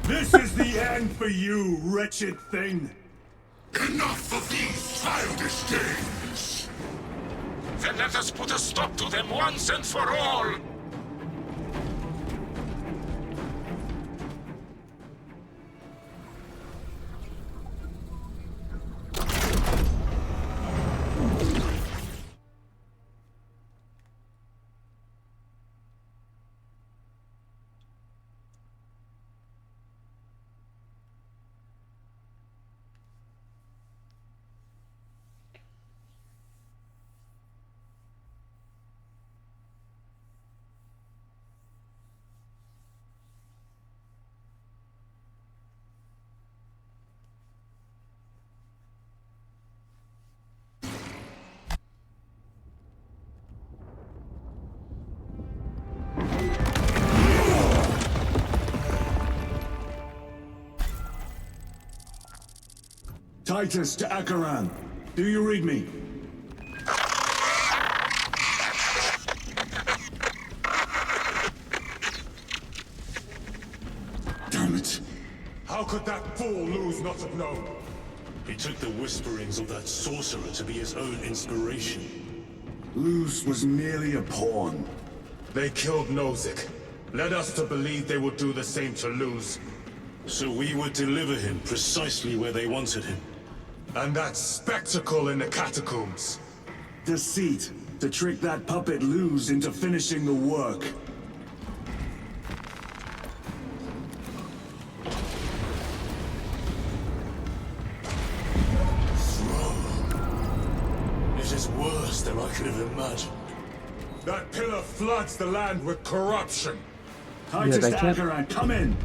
This is the end for you, wretched thing. Enough of these childish games! Then let us put a stop to them once and for all! Titus to Acheran. Do you read me? Damn it. How could that fool Luz not have known? He took the whisperings of that sorcerer to be his own inspiration. Luz was merely a pawn. They killed Nozick. Led us to believe they would do the same to Luz. So we would deliver him precisely where they wanted him. And that spectacle in the catacombs. Deceit. To trick that puppet Luz into finishing the work. It is worse than I could have imagined. That pillar floods the land with corruption. Titus they to can't- Acheran, come in!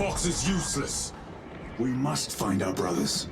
Vox is useless. We must find our brothers.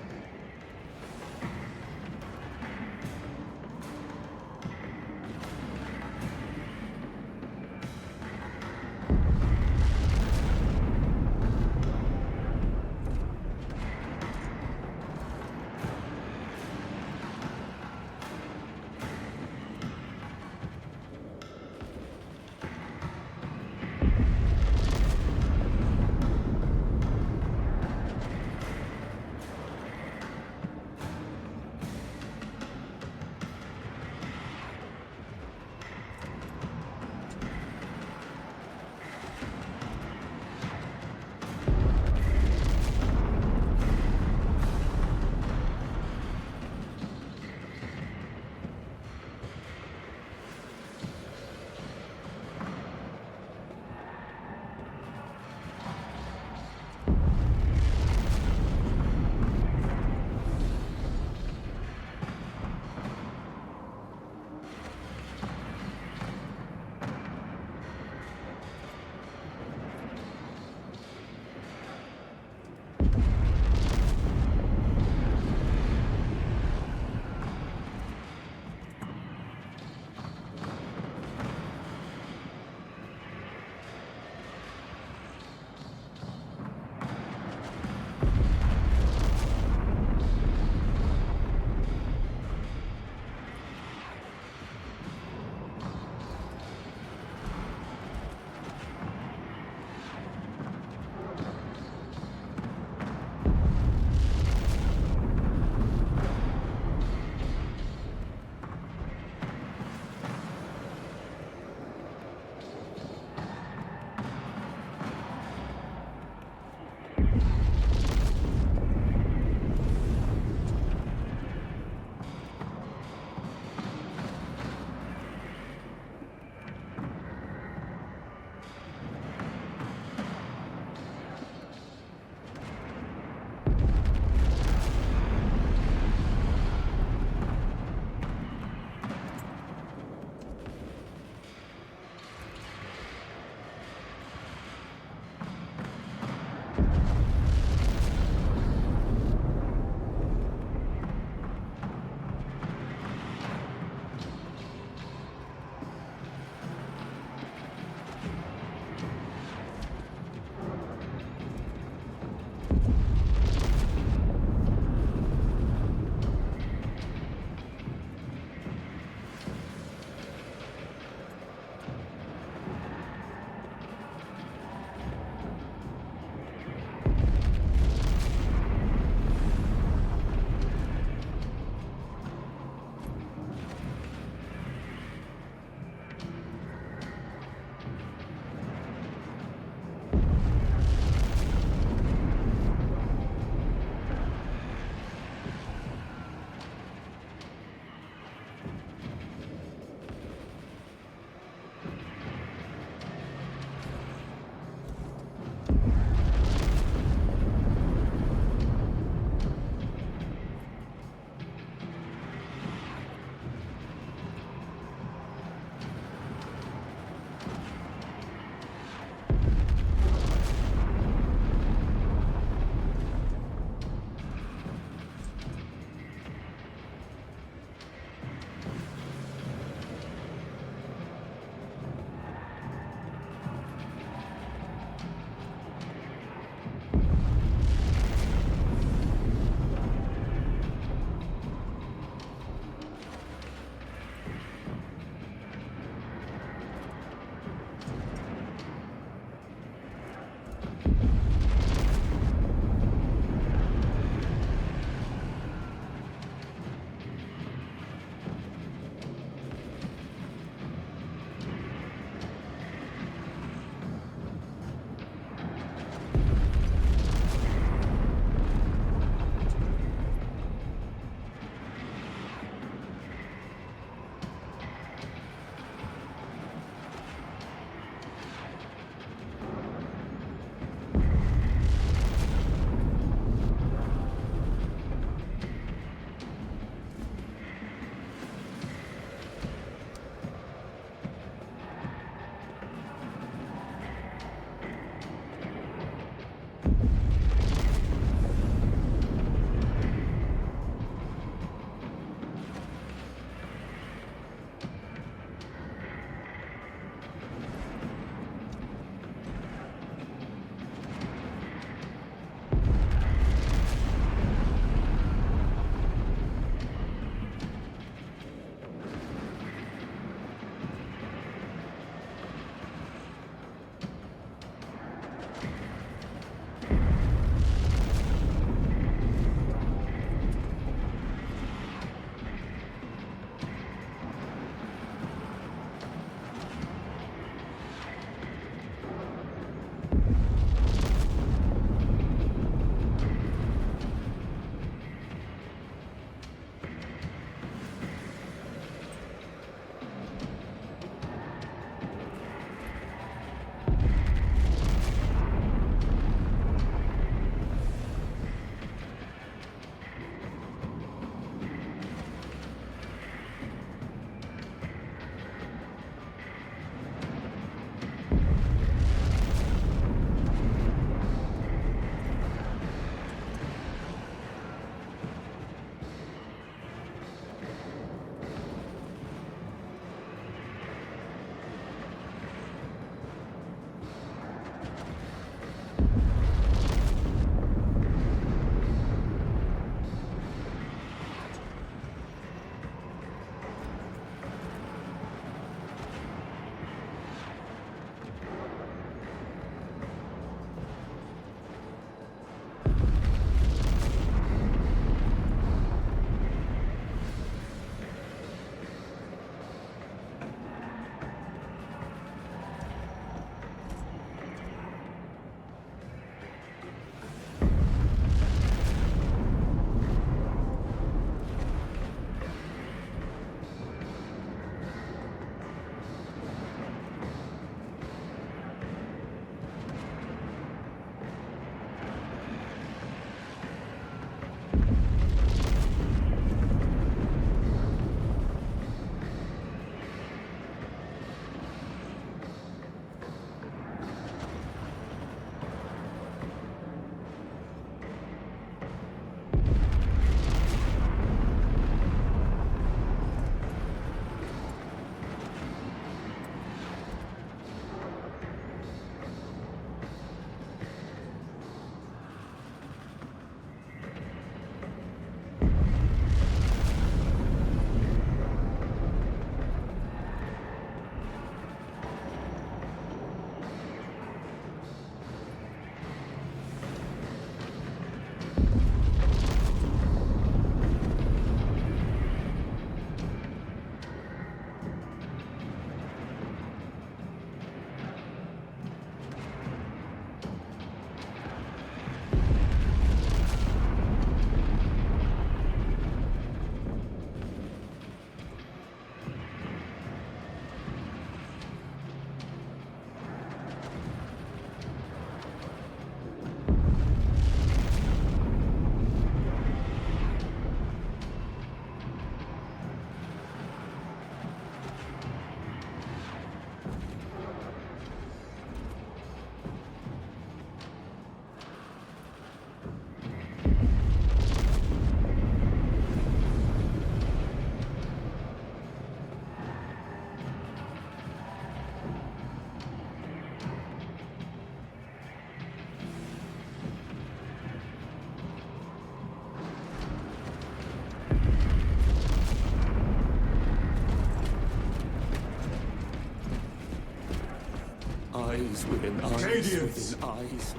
Cadians!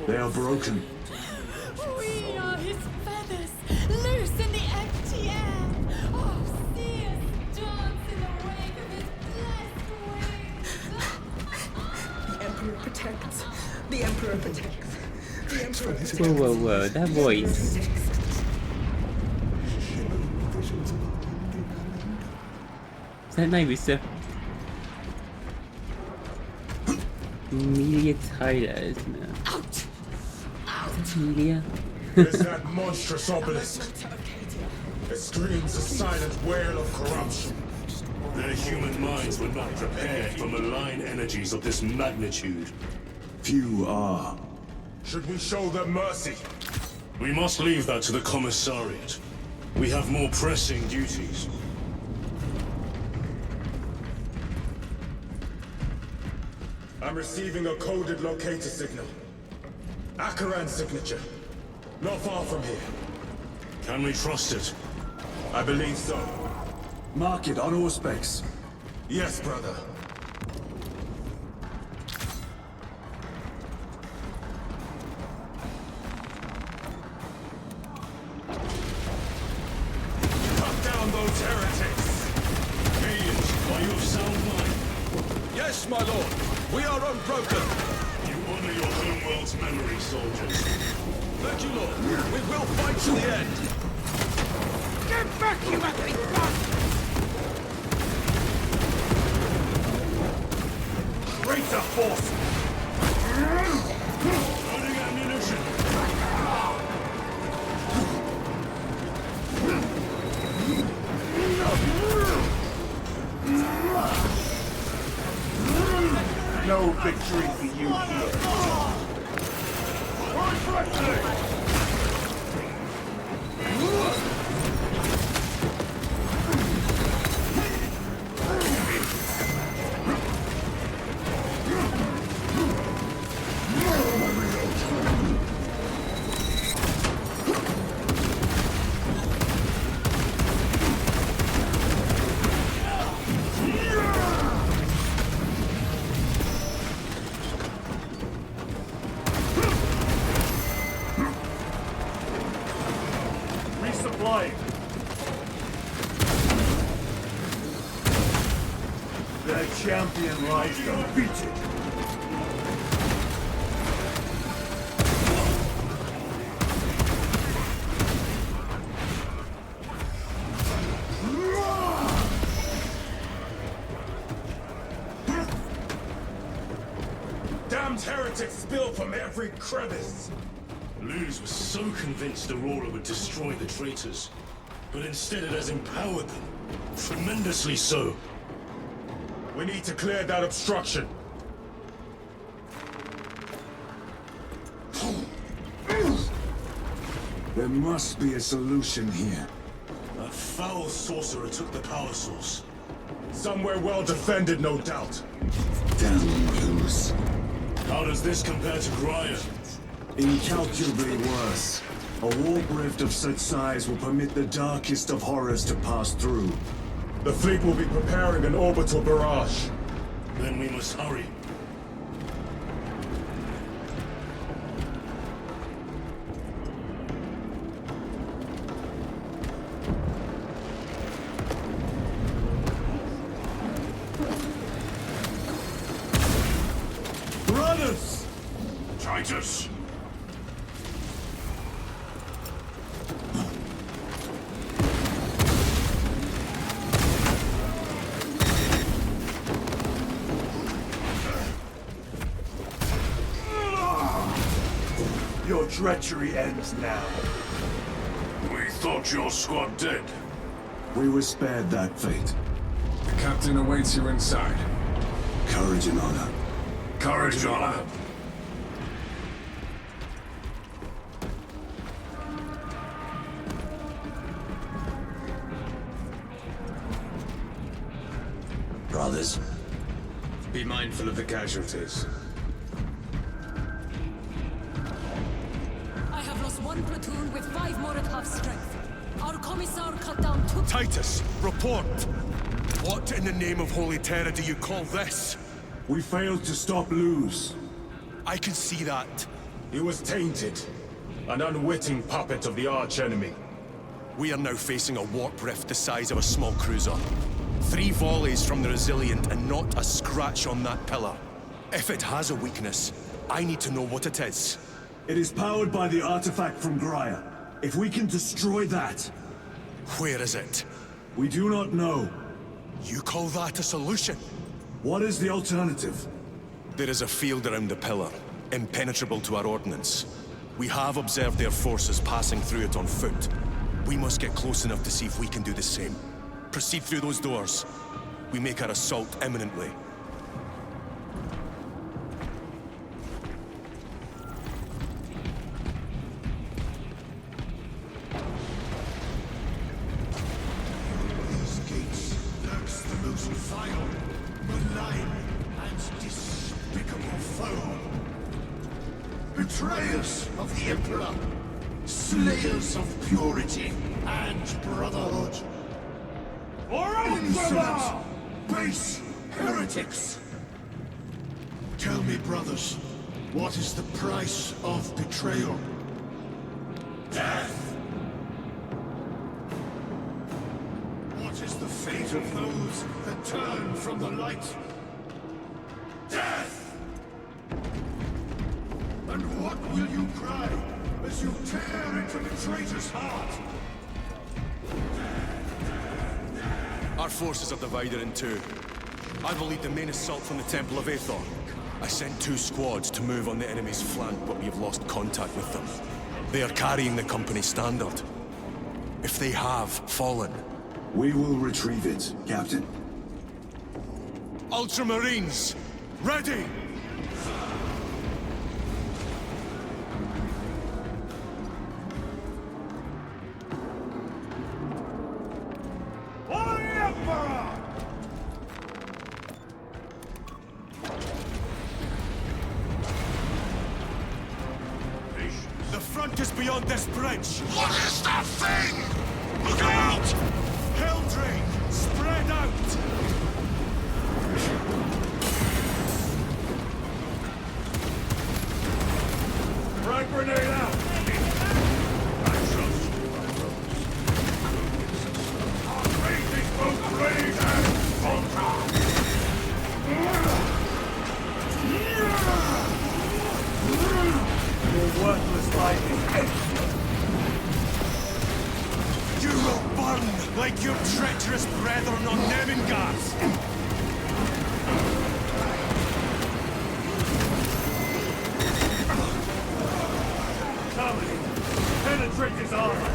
They are broken. We are his feathers, loose in the empty air. Oh, see us dance in the wake of his blessed wings. The Emperor protects. The Emperor protects. The Emperor protects. Whoa, whoa, whoa, that voice. Is that name is Amelia Tyler, isn't it? Out! Is it Amelia? There's that monstrous obelisk. It screams a silent wail of corruption. Their human minds were not prepared for malign energies of this magnitude. Few are. Should we show them mercy? We must leave that to the Commissariat. We have more pressing duties. I'm receiving a coded locator signal. Akaran's signature. Not far from here. Can we trust it? I believe so. Mark it on Auspex. Yes, brother. Cut down those heretics! Aliens, are you of sound mind? Yes, my lord. We are unbroken. You honor your homeworld's memory, soldiers. Thank you, lord. We will fight to the end. Get back, you ugly bastard! Greater force! Loading ammunition. No victory for you here. Resupplying. Their champion lies defeated. Damned heretics spill from every crevice. Luz was so convinced Aurora would destroy the traitors, but instead it has empowered them. Tremendously so. We need to clear that obstruction. There must be a solution here. That foul sorcerer took the power source. Somewhere well defended, no doubt. Damn Luz. How does this compare to Graya? Incalculably worse. A warp rift of such size will permit the darkest of horrors to pass through. The fleet will be preparing an orbital barrage. Then we must hurry. Runners! Titus! Your treachery ends now. We thought your squad dead. We were spared that fate. The captain awaits you inside. Courage and honor. Courage, honor. Brothers, Be mindful of the casualties. I have lost one platoon with 5 more at half strength. Our commissar cut down 2... Titus, report. What in the name of Holy Terra do you call this? We failed to stop Luz. I can see that. He was tainted. An unwitting puppet of the arch-enemy. We are now facing a warp rift the size of a small cruiser. 3 volleys from the Resilient and not a scratch on that pillar. If it has a weakness, I need to know what it is. It is powered by the artifact from Graia. If we can destroy that... Where is it? We do not know. You call that a solution? What is the alternative? There is a field around the pillar, impenetrable to our ordnance. We have observed their forces passing through it on foot. We must get close enough to see if we can do the same. Proceed through those doors. We make our assault imminently. These gates lurks the most vile, malign, and despicable foe. Betrayers of the Emperor, slayers of purity and brotherhood. Insolent, base heretics! Tell me, brothers, what is the price of betrayal? Death! What is the fate of those that turn from the light? Death! And what will you cry as you tear into the traitor's heart? Our forces are divided in 2. I will lead the main assault from the Temple of Aethor. I sent 2 squads to move on the enemy's flank, but we have lost contact with them. They are carrying the company standard. If they have fallen... We will retrieve it, Captain. Ultramarines, ready! The front is beyond this bridge! What is that thing? Look out! Helldrake, spread out! Frag grenade out! I trust you, my brothers. Our faith is both brave and vulgar. Your worthless life is empty. You will burn like your treacherous brethren on Nemengard! Penetrate his armor!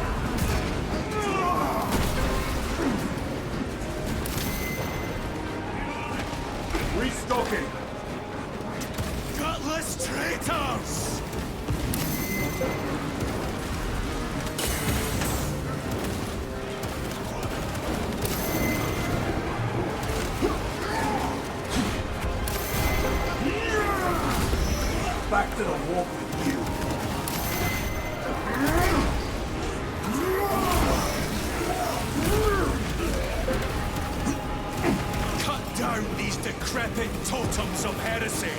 Restocking! Gutless traitors! Back to the walk with you! Cut down these decrepit totems of heresy!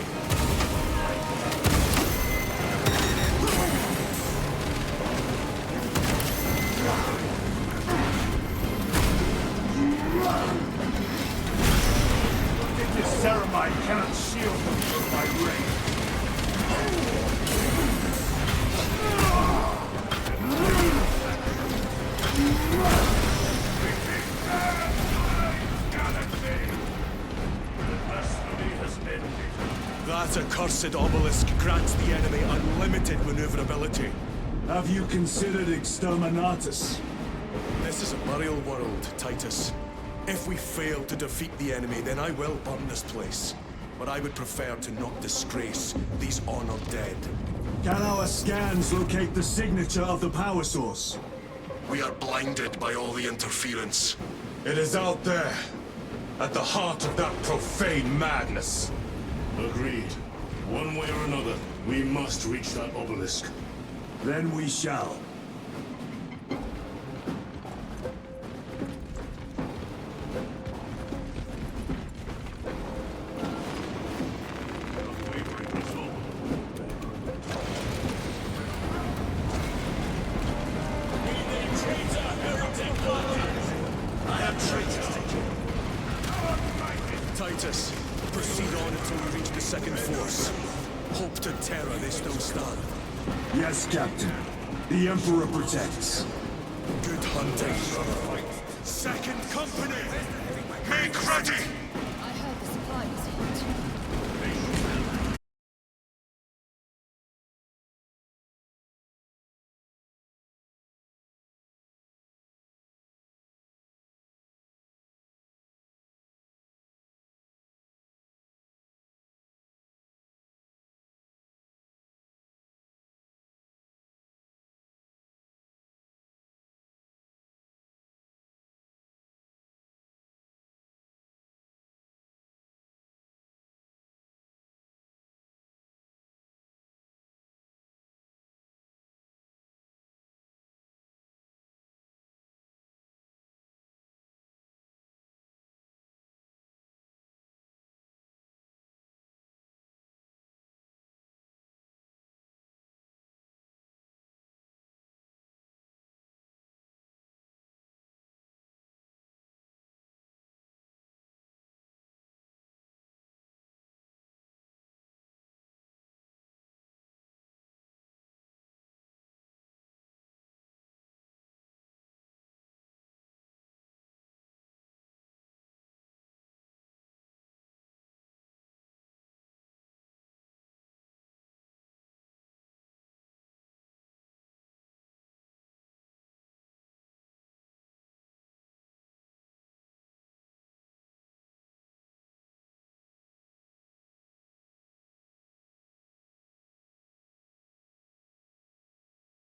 This ceremony cannot shield them from my ray. That accursed obelisk grants the enemy unlimited maneuverability. Have you considered Exterminatus? This is a burial world, Titus. If we fail to defeat the enemy, then I will burn this place. But I would prefer to not disgrace these honored dead. Can our scans locate the signature of the power source? We are blinded by all the interference. It is out there, at the heart of that profane madness. Agreed. One way or another, we must reach that obelisk. Then we shall. Unwavering resolve. guides us. Proceed on until we reach the second force. Hope to Terra they still stand. Yes, Captain. The Emperor protects. Good hunting, brother. Second company! Make ready! I heard the supply was hit.